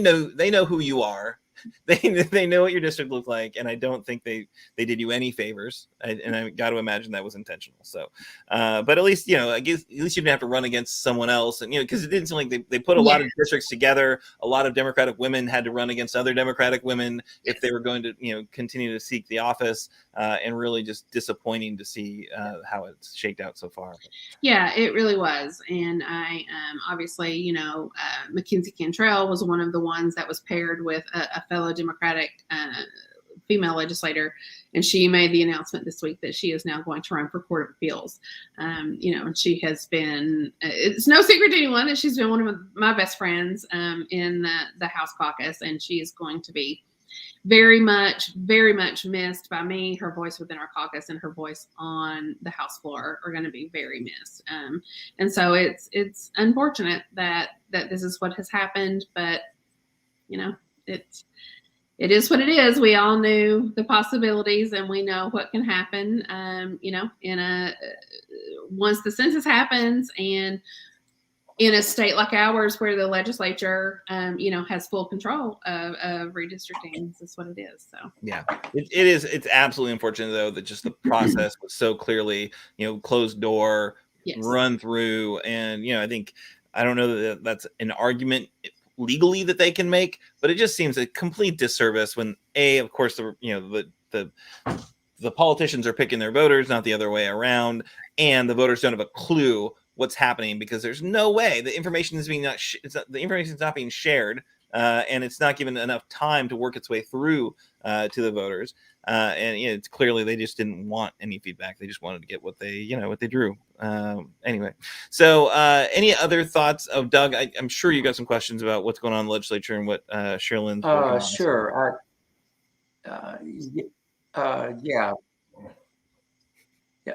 A: know who you are. They know what your district looked like, and I don't think they did you any favors. And I got to imagine that was intentional. So, but at least I guess at least you didn't have to run against someone else, and because it didn't seem like they put a lot of districts together. A lot of Democratic women had to run against other Democratic women if they were going to continue to seek the office, and really just disappointing to see how it's shaked out so far.
C: Yeah, it really was, and I obviously Mackenzie Cantrell was one of the ones that was paired with a fellow Democratic female legislator, and she made the announcement this week that she is now going to run for Court of Appeals. And she has been, it's no secret to anyone that she's been one of my best friends in the House caucus, and she is going to be very much missed by me. Her voice within our caucus and her voice on the House floor are going to be very missed. And so it's unfortunate that this is what has happened, but it is what it is. We all knew the possibilities, and we know what can happen. Once the census happens, and in a state like ours where the legislature, has full control of redistricting, this is what it is. So
A: yeah, it is. It's absolutely unfortunate though that just the process was so clearly, closed door, run through, and I don't know that that's an argument legally that they can make, but it just seems a complete disservice when of course the politicians are picking their voters, not the other way around, and the voters don't have a clue what's happening because there's no way the information is being the information is not being shared and it's not given enough time to work its way through to the voters. And it's clearly they just didn't want any feedback. They just wanted to get what they drew. Anyway, so any other thoughts of Doug? I'm sure you got some questions about what's going on in the legislature and what Cherlynn's working on.
B: Sure. Yeah.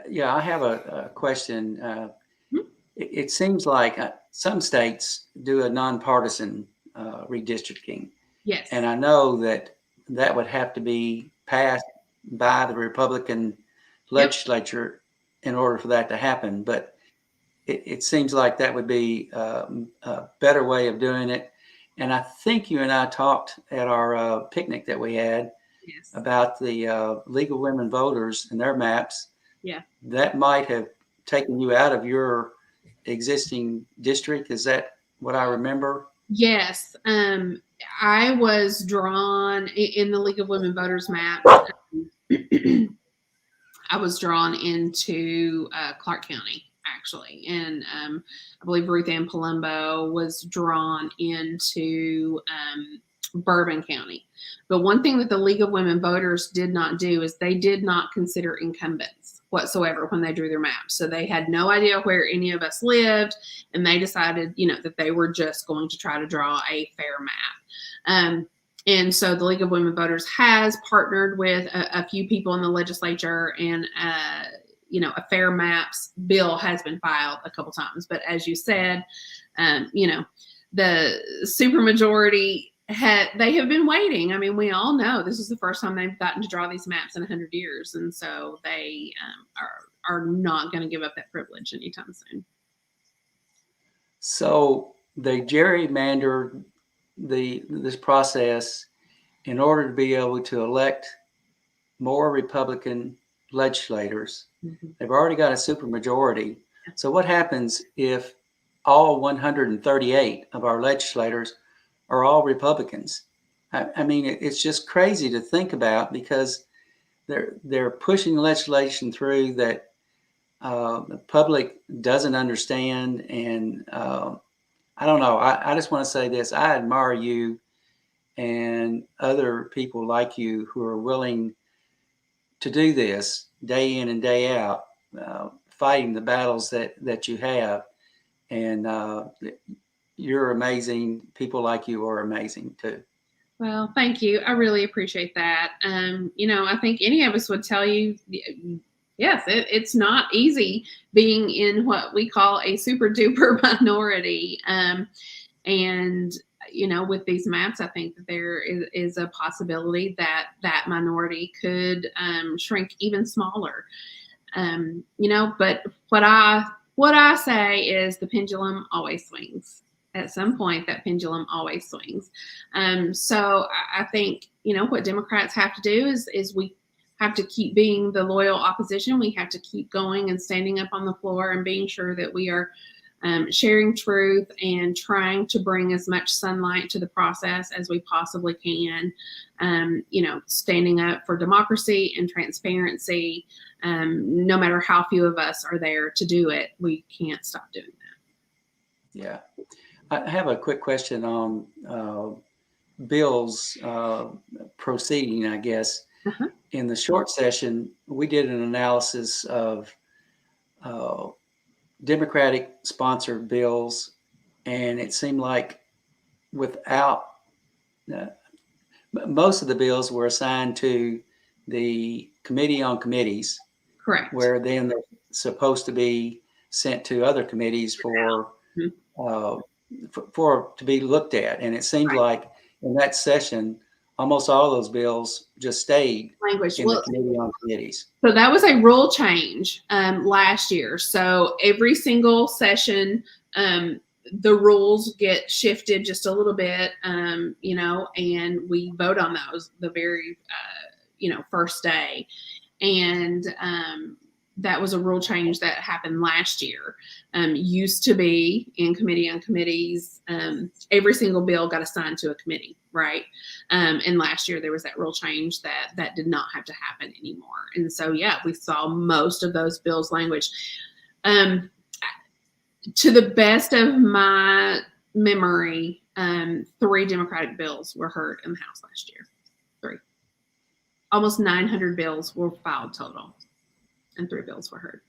B: Yeah, I have a question. It seems like some states do a nonpartisan redistricting.
C: Yes.
B: And I know that would have to be passed by the Republican legislature in order for that to happen. But it seems like that would be a better way of doing it. And I think you and I talked at our picnic that we had about the League of Women Voters and their maps.
C: Yeah.
B: That might have taken you out of your existing district. Is that what I remember?
C: Yes. I was drawn in the League of Women Voters map. I was drawn into Clark County, actually. And I believe Ruth Ann Palumbo was drawn into Bourbon County. But one thing that the League of Women Voters did not do is they did not consider incumbents whatsoever when they drew their maps. So they had no idea where any of us lived, and they decided, that they were just going to try to draw a fair map. And so the League of Women Voters has partnered with a few people in the legislature, and a fair maps bill has been filed a couple times. But as you said, the supermajority they have been waiting. I mean, we all know this is the first time they've gotten to draw these maps in 100 years. And so they are not going to give up that privilege anytime soon.
B: So they gerrymandered this process in order to be able to elect more Republican legislators. Mm-hmm. They've already got a supermajority. So what happens if all 138 of our legislators are all Republicans? I mean, it's just crazy to think about, because they're pushing legislation through that the public doesn't understand. And I don't know. I just want to say this. I admire you and other people like you who are willing to do this day in and day out, fighting the battles that you have. And you're amazing. People like you are amazing too.
C: Well, thank you. I really appreciate that. I think any of us would tell you, yes, it's not easy being in what we call a super duper minority. With these maps, I think that there is a possibility that minority could shrink even smaller. But what I say is the pendulum always swings. At some point, that pendulum always swings. So I think, what Democrats have to do is we have to keep being the loyal opposition. We have to keep going and standing up on the floor and being sure that we are sharing truth and trying to bring as much sunlight to the process as we possibly can. Standing up for democracy and transparency. No matter how few of us are there to do it, we can't stop doing that.
B: Yeah. I have a quick question on bills proceeding, I guess. Uh-huh. In the short session, we did an analysis of Democratic-sponsored bills, and it seemed like most of the bills were assigned to the Committee on Committees.
C: Correct.
B: Where then they're supposed to be sent to other committees for to be looked at. And it seemed like in that session, almost all those bills just stayed in the Committee on Committees.
C: So that was a rule change last year. So every single session, the rules get shifted just a little bit, and we vote on those the very, first day. And that was a rule change that happened last year. Used to be in Committee on Committees, every single bill got assigned to a committee, right? And last year there was that rule change that did not have to happen anymore. And so, we saw most of those bills language. To the best of my memory, 3 Democratic bills were heard in the House last year. 3. Almost 900 bills were filed total, and 3 bills were heard.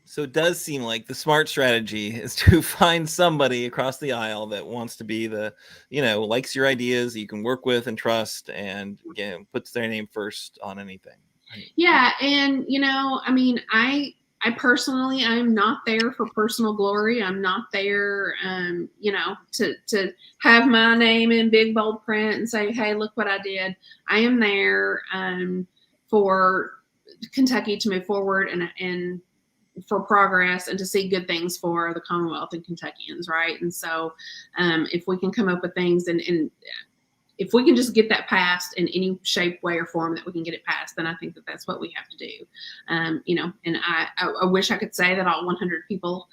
A: So it does seem like the smart strategy is to find somebody across the aisle that wants to be the, likes your ideas, you can work with and trust, and puts their name first on anything. Right?
C: Yeah, and I personally, I'm not there for personal glory. I'm not there, to have my name in big bold print and say, "Hey, look what I did." I am there for Kentucky to move forward and for progress and to see good things for the Commonwealth and Kentuckians, right? And so, if we can come up with things and if we can just get that passed in any shape, way, or form that we can get it passed, then I think that that's what we have to do. And I wish I could say that all 100 people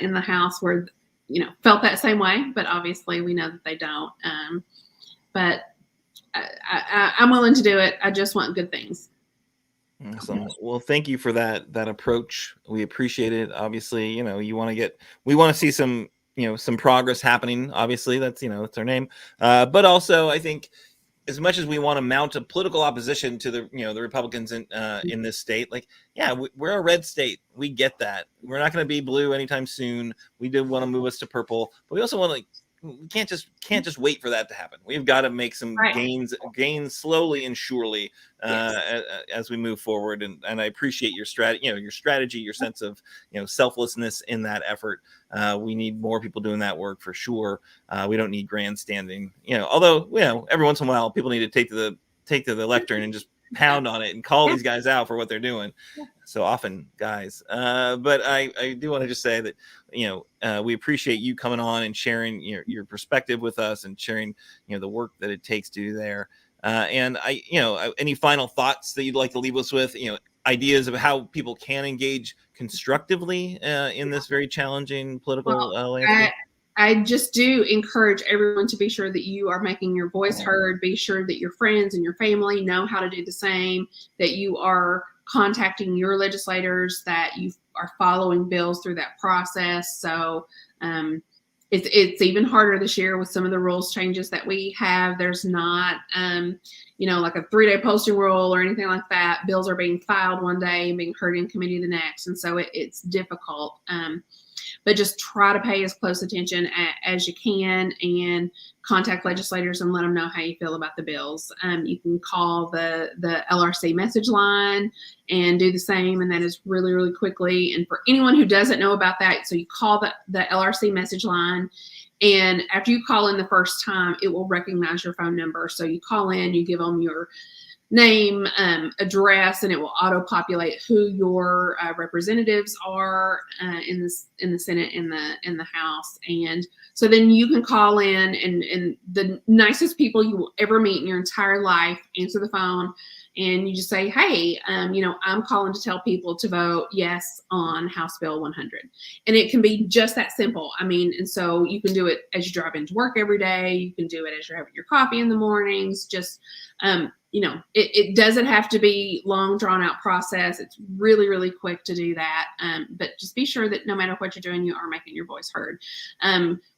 C: in the House were, felt that same way, but obviously we know that they don't. But I'm willing to do it. I just want good things.
A: Awesome. Well, thank you for that approach. We appreciate it. Obviously, we want to see some progress happening. Obviously, that's our name. But also, I think as much as we want to mount a political opposition to the Republicans in this state, we're a red state. We get that. We're not going to be blue anytime soon. We did want to move us to purple, but we also want to we can't just wait for that to happen. We've got to make some gains slowly and surely as we move forward. And I appreciate your strategy, your sense of selflessness in that effort. We need more people doing that work for sure. We don't need grandstanding. Although every once in a while people need to take to the lectern and just pound on it and call these guys out for what they're doing. So often, guys. But I do want to just say that we appreciate you coming on and sharing your perspective with us and sharing the work that it takes to do there. And any final thoughts that you'd like to leave us with? Ideas of how people can engage constructively in this very challenging political landscape.
C: I just do encourage everyone to be sure that you are making your voice heard. Be sure that your friends and your family know how to do the same, that you are contacting your legislators, that you are following bills through that process. So it's even harder this year with some of the rules changes that we have. There's not, like a 3-day posting rule or anything like that. Bills are being filed one day and being heard in committee the next. And so it's difficult. But just try to pay as close attention as you can and contact legislators and let them know how you feel about the bills. You can call the LRC message line and do the same, and that is really, really quickly. And for anyone who doesn't know about that, so you call the LRC message line, and after you call in the first time, it will recognize your phone number. So you call in, you give them your name, address, and it will auto-populate who your representatives are in the Senate, in the House. And so then you can call in, and the nicest people you will ever meet in your entire life answer the phone, and you just say, "Hey, I'm calling to tell people to vote yes on House Bill 100." And it can be just that simple. And so you can do it as you drive into work every day. You can do it as you're having your coffee in the mornings. Just it doesn't have to be long, drawn out process. It's really, really quick to do that. But just be sure that no matter what you're doing, you are making your voice heard.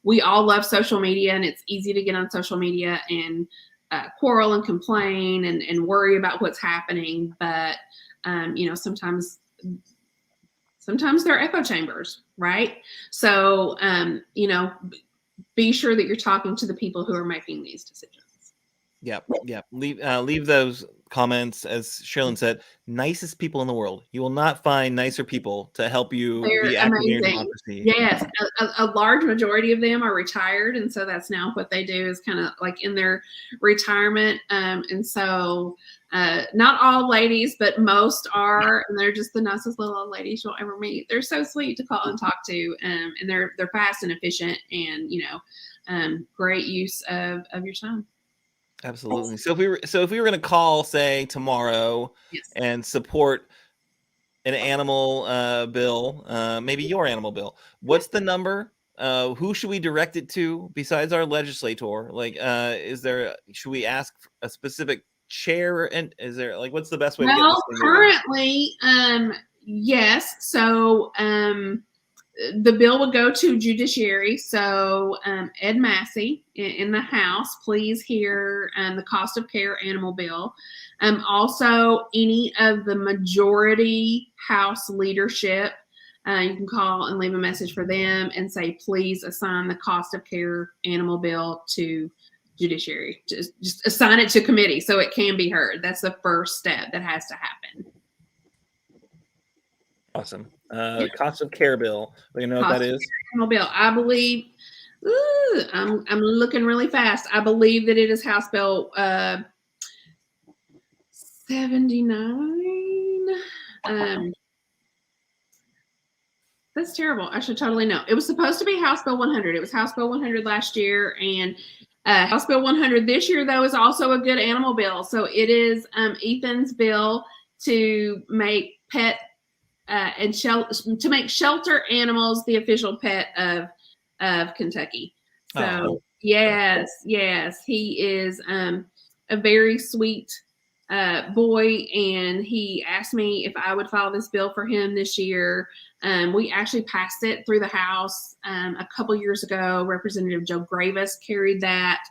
C: We all love social media, and it's easy to get on social media and quarrel and complain and worry about what's happening. But, sometimes they're echo chambers, right? So, be sure that you're talking to the people who are making these decisions.
A: Yep. Leave those comments, as Cherlynn said, nicest people in the world. You will not find nicer people to help you be active in your democracy.
C: Yes, a large majority of them are retired, and so that's now what they do is kind of like in their retirement. And so not all ladies, but most are, and they're just the nicest little old ladies you'll ever meet. They're so sweet to call and talk to, and they're fast and efficient, and great use of your time.
A: Absolutely. So if we were going to call, say, tomorrow, and support an animal bill, maybe your animal bill, what's the number? Who should we direct it to besides our legislator? Should we ask a specific chair? And is there what's the best way to get this thing
C: currently, yes. So the bill would go to judiciary. So Ed Massey in the House, please hear the cost of care animal bill. Also, any of the majority House leadership, you can call and leave a message for them and say, please assign the cost of care animal bill to judiciary. Just assign it to committee so it can be heard. That's the first step that has to happen.
A: Awesome. Cost of care bill. You know what that is?
C: Animal bill. I believe. I'm looking really fast. I believe that it is House Bill 79. That's terrible. I should totally know. It was supposed to be House Bill 100. It was House Bill 100 last year, and House Bill 100 this year, though, is also a good animal bill. So it is Ethan's bill to make pet to make shelter animals the official pet of Kentucky. So yes, he is a very sweet boy, and he asked me if I would file this bill for him this year. We actually passed it through the House a couple years ago. Representative Joe Gravis carried that,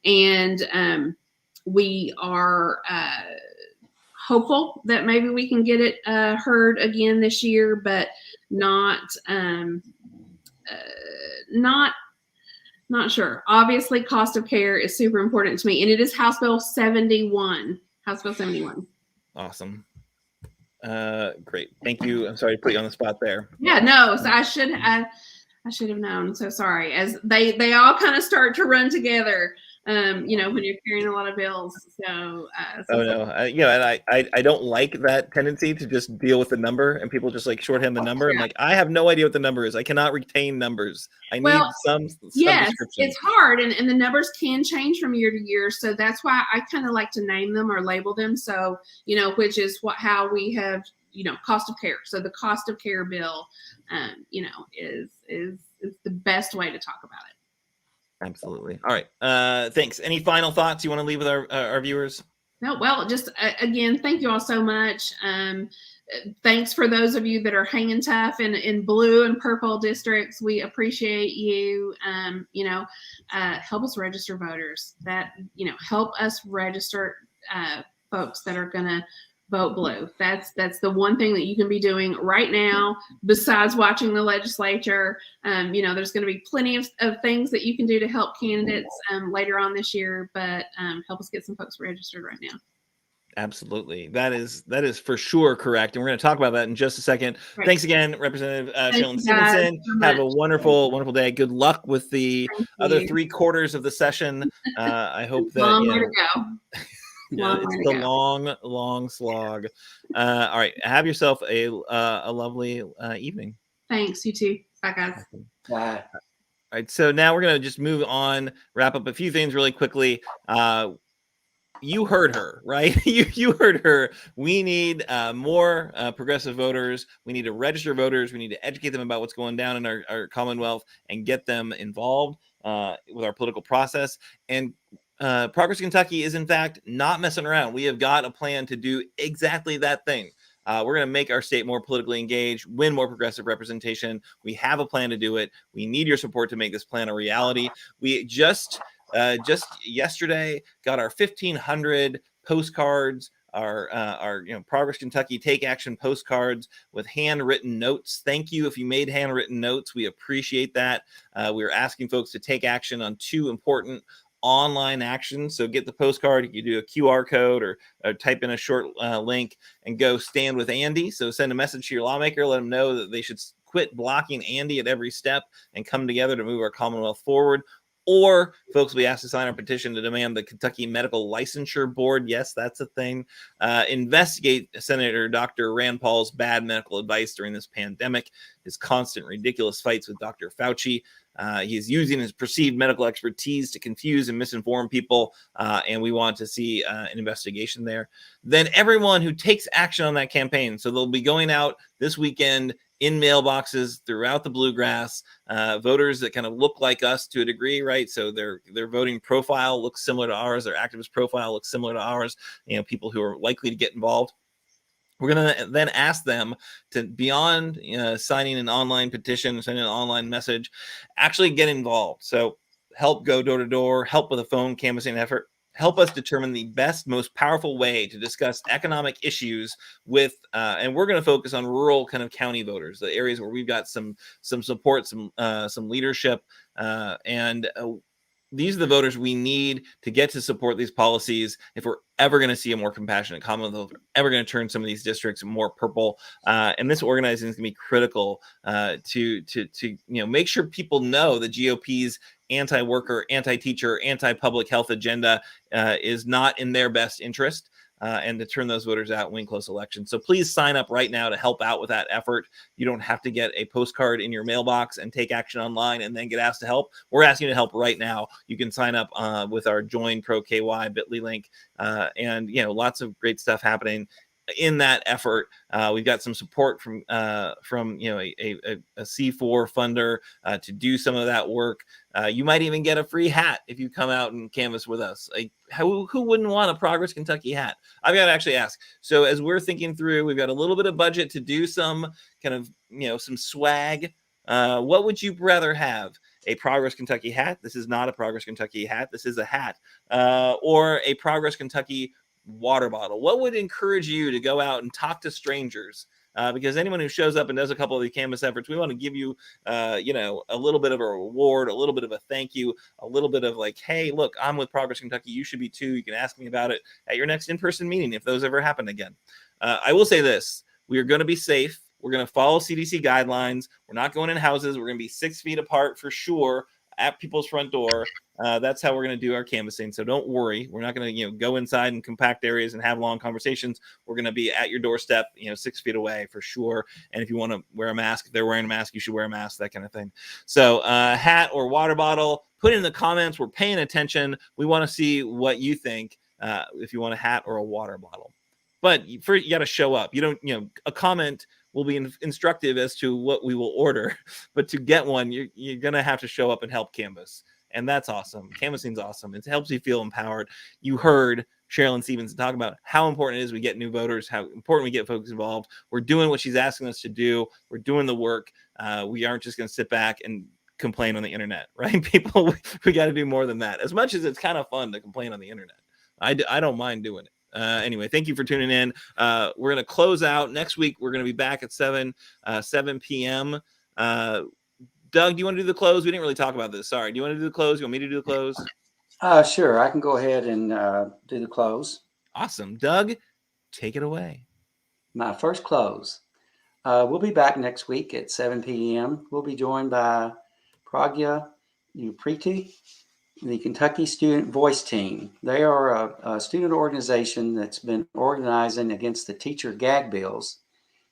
C: and we are hopeful that maybe we can get it heard again this year, but not sure. Obviously, cost of care is super important to me, and it is House Bill 71. House Bill 71.
A: Awesome. Great. Thank you. I'm sorry to put you on the spot there.
C: Yeah, no. So I should have known. So sorry. As they all kind of start to run together. When you're carrying a lot of bills. So
A: and I don't like that tendency to just deal with the number and people just like shorthand the number. I'm like, I have no idea what the number is. I cannot retain numbers. I need some
C: yes,
A: description.
C: It's hard, and the numbers can change from year to year. So that's why I kind of like to name them or label them. So which is how we have cost of care. So the cost of care bill, is the best way to talk about it.
A: Absolutely. All right. Thanks. Any final thoughts you want to leave with our viewers?
C: No, well, just again, thank you all so much. Thanks for those of you that are hanging tough in blue and purple districts. We appreciate you. Help us register voters. Help us register folks that are going to vote blue. That's the one thing that you can be doing right now besides watching the legislature. There's going to be plenty of things that you can do to help candidates later on this year, but help us get some folks registered right now.
A: Absolutely. That is for sure correct. And we're going to talk about that in just a second. Right. Thanks again, Representative Cherlynn Stevenson. Have a wonderful, wonderful day. Good luck with the other 3 quarters of the session. I hope that
C: long way to go.
A: It's the long slog. All right. Have yourself a lovely evening.
C: Thanks. You too. Bye, guys.
B: Bye.
A: All right. So now we're going to just move on, wrap up a few things really quickly. You heard her, right? You heard her. We need more progressive voters. We need to register voters. We need to educate them about what's going down in our Commonwealth and get them involved with our political process. And Progress Kentucky is, in fact, not messing around. We have got a plan to do exactly that thing. We're going to make our state more politically engaged, win more progressive representation. We have a plan to do it. We need your support to make this plan a reality. We just yesterday got our 1,500 postcards, our Progress Kentucky Take Action postcards with handwritten notes. Thank you if you made handwritten notes. We appreciate that. We're asking folks to take action on 2 important online actions. So get the postcard. You do a QR code or type in a short link and go stand with Andy. So send a message to your lawmaker. Let them know that they should quit blocking Andy at every step and come together to move our Commonwealth forward. Or folks will be asked to sign a petition to demand the Kentucky Medical Licensure Board, yes, that's a thing, investigate Senator Dr. Rand Paul's bad medical advice during this pandemic, his constant ridiculous fights with Dr. Fauci. He's using his perceived medical expertise to confuse and misinform people, and we want to see an investigation there. Then everyone who takes action on that campaign, so they'll be going out this weekend in mailboxes throughout the bluegrass, voters that kind of look like us to a degree, right? So their voting profile looks similar to ours, their activist profile looks similar to ours, people who are likely to get involved. We're going to then ask them to, beyond signing an online petition, sending an online message, actually get involved. So help go door to door, help with a phone canvassing effort, help us determine the best, most powerful way to discuss economic issues with, and we're going to focus on rural kind of county voters, the areas where we've got some support, some leadership, and these are the voters we need to get to support these policies if we're ever going to see a more compassionate Commonwealth, if we're ever going to turn some of these districts more purple. And this organizing is going to be critical to make sure people know the GOP's anti-worker, anti-teacher, anti-public health agenda is not in their best interest. And to turn those voters out and win close elections. So please sign up right now to help out with that effort. You don't have to get a postcard in your mailbox and take action online and then get asked to help. We're asking you to help right now. You can sign up with our Join Pro KY bit.ly link, and lots of great stuff happening in that effort. We've got some support from a C4 funder to do some of that work. You might even get a free hat if you come out and canvass with us. Like, who wouldn't want a Progress Kentucky hat? I've got to actually ask. So as we're thinking through, we've got a little bit of budget to do some kind of, some swag. What would you rather have? A Progress Kentucky hat? This is not a Progress Kentucky hat. This is a hat. Or a Progress Kentucky water bottle. What would encourage you to go out and talk to strangers? Because anyone who shows up and does a couple of these canvas efforts, we want to give you, a little bit of a reward, a little bit of a thank you, a little bit of like, hey, look, I'm with Progress Kentucky. You should be too. You can ask me about it at your next in-person meeting if those ever happen again. I will say this: we are going to be safe. We're going to follow CDC guidelines. We're not going in houses. We're going to be 6 feet apart for sure at people's front door. That's how we're going to do our canvassing. So don't worry. We're not going to, go inside in compact areas and have long conversations. We're going to be at your doorstep, 6 feet away for sure. And if you want to wear a mask, if they're wearing a mask, you should wear a mask, that kind of thing. So hat or water bottle, put it in the comments. We're paying attention. We want to see what you think if you want a hat or a water bottle. But you got to show up. You don't, a comment will be instructive as to what we will order. But to get one, you're going to have to show up and help canvass. And that's awesome. Canvassing's awesome. It helps you feel empowered. You heard Cherlynn Stevenson talk about how important it is we get new voters, how important we get folks involved. We're doing what she's asking us to do. We're doing the work. We aren't just going to sit back and complain on the internet, right? People, we got to do more than that. As much as it's kind of fun to complain on the internet, I don't mind doing it. Anyway, thank you for tuning in. We're going to close out. Next week, we're going to be back at 7 p.m. Doug, do you want to do the close? We didn't really talk about this. Sorry. Do you want to do the close? You want me to do the close?
B: Sure. I can go ahead and do the close.
A: Awesome. Doug, take it away.
B: My first close. We'll be back next week at 7 p.m. We'll be joined by Pragya Upriti, the Kentucky Student Voice Team. They are a student organization that's been organizing against the teacher gag bills.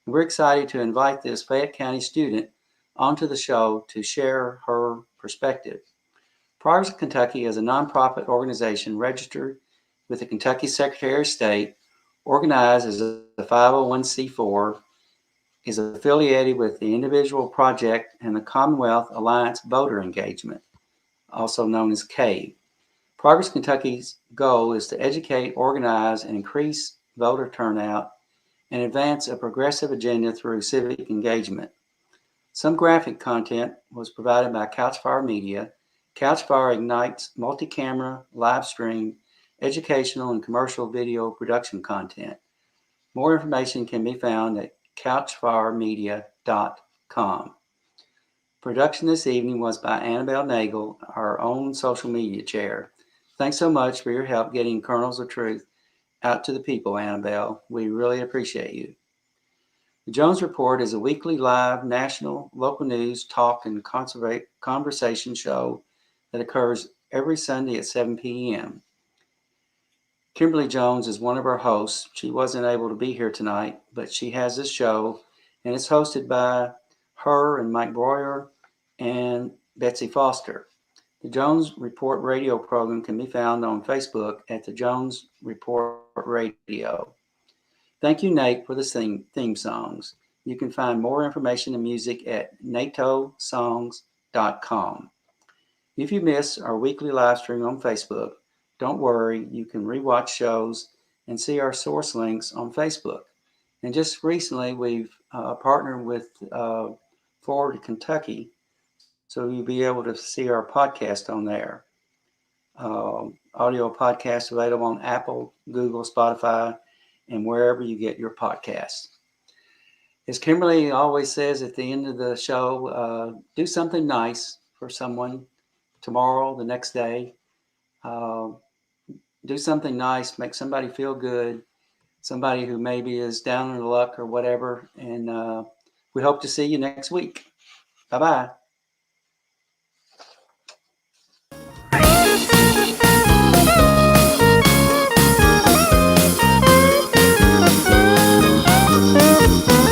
B: We're excited to invite this Fayette County student onto the show to share her perspective. Progress Kentucky is a nonprofit organization registered with the Kentucky Secretary of State, organized as a 501c4, is affiliated with the Individual Project and the Commonwealth Alliance Voter Engagement, also known as CAVE. Progress Kentucky's goal is to educate, organize, and increase voter turnout and advance a progressive agenda through civic engagement. Some graphic content was provided by Couchfire Media. Couchfire ignites multi-camera, live stream, educational, and commercial video production content. More information can be found at couchfiremedia.com. Production this evening was by Annabelle Nagel, our own social media chair. Thanks so much for your help getting Kernels of Truth out to the people, Annabelle. We really appreciate you. The Jones Report is a weekly live national, local news, talk, and conversation show that occurs every Sunday at 7 p.m. Kimberly Jones is one of our hosts. She wasn't able to be here tonight, but she has this show, and it's hosted by her and Mike Breuer and Betsy Foster. The Jones Report radio program can be found on Facebook at the Jones Report Radio. Thank you, Nate, for the theme songs. You can find more information and music at natosongs.com. If you miss our weekly live stream on Facebook, don't worry, you can rewatch shows and see our source links on Facebook. And just recently, we've partnered with Forward Kentucky, so you'll be able to see our podcast on there. Audio podcast available on Apple, Google, Spotify, and wherever you get your podcasts. As Kimberly always says at the end of the show, do something nice for someone tomorrow, the next day. Do something nice, make somebody feel good, somebody who maybe is down in the luck or whatever. And we hope to see you next week. Bye-bye.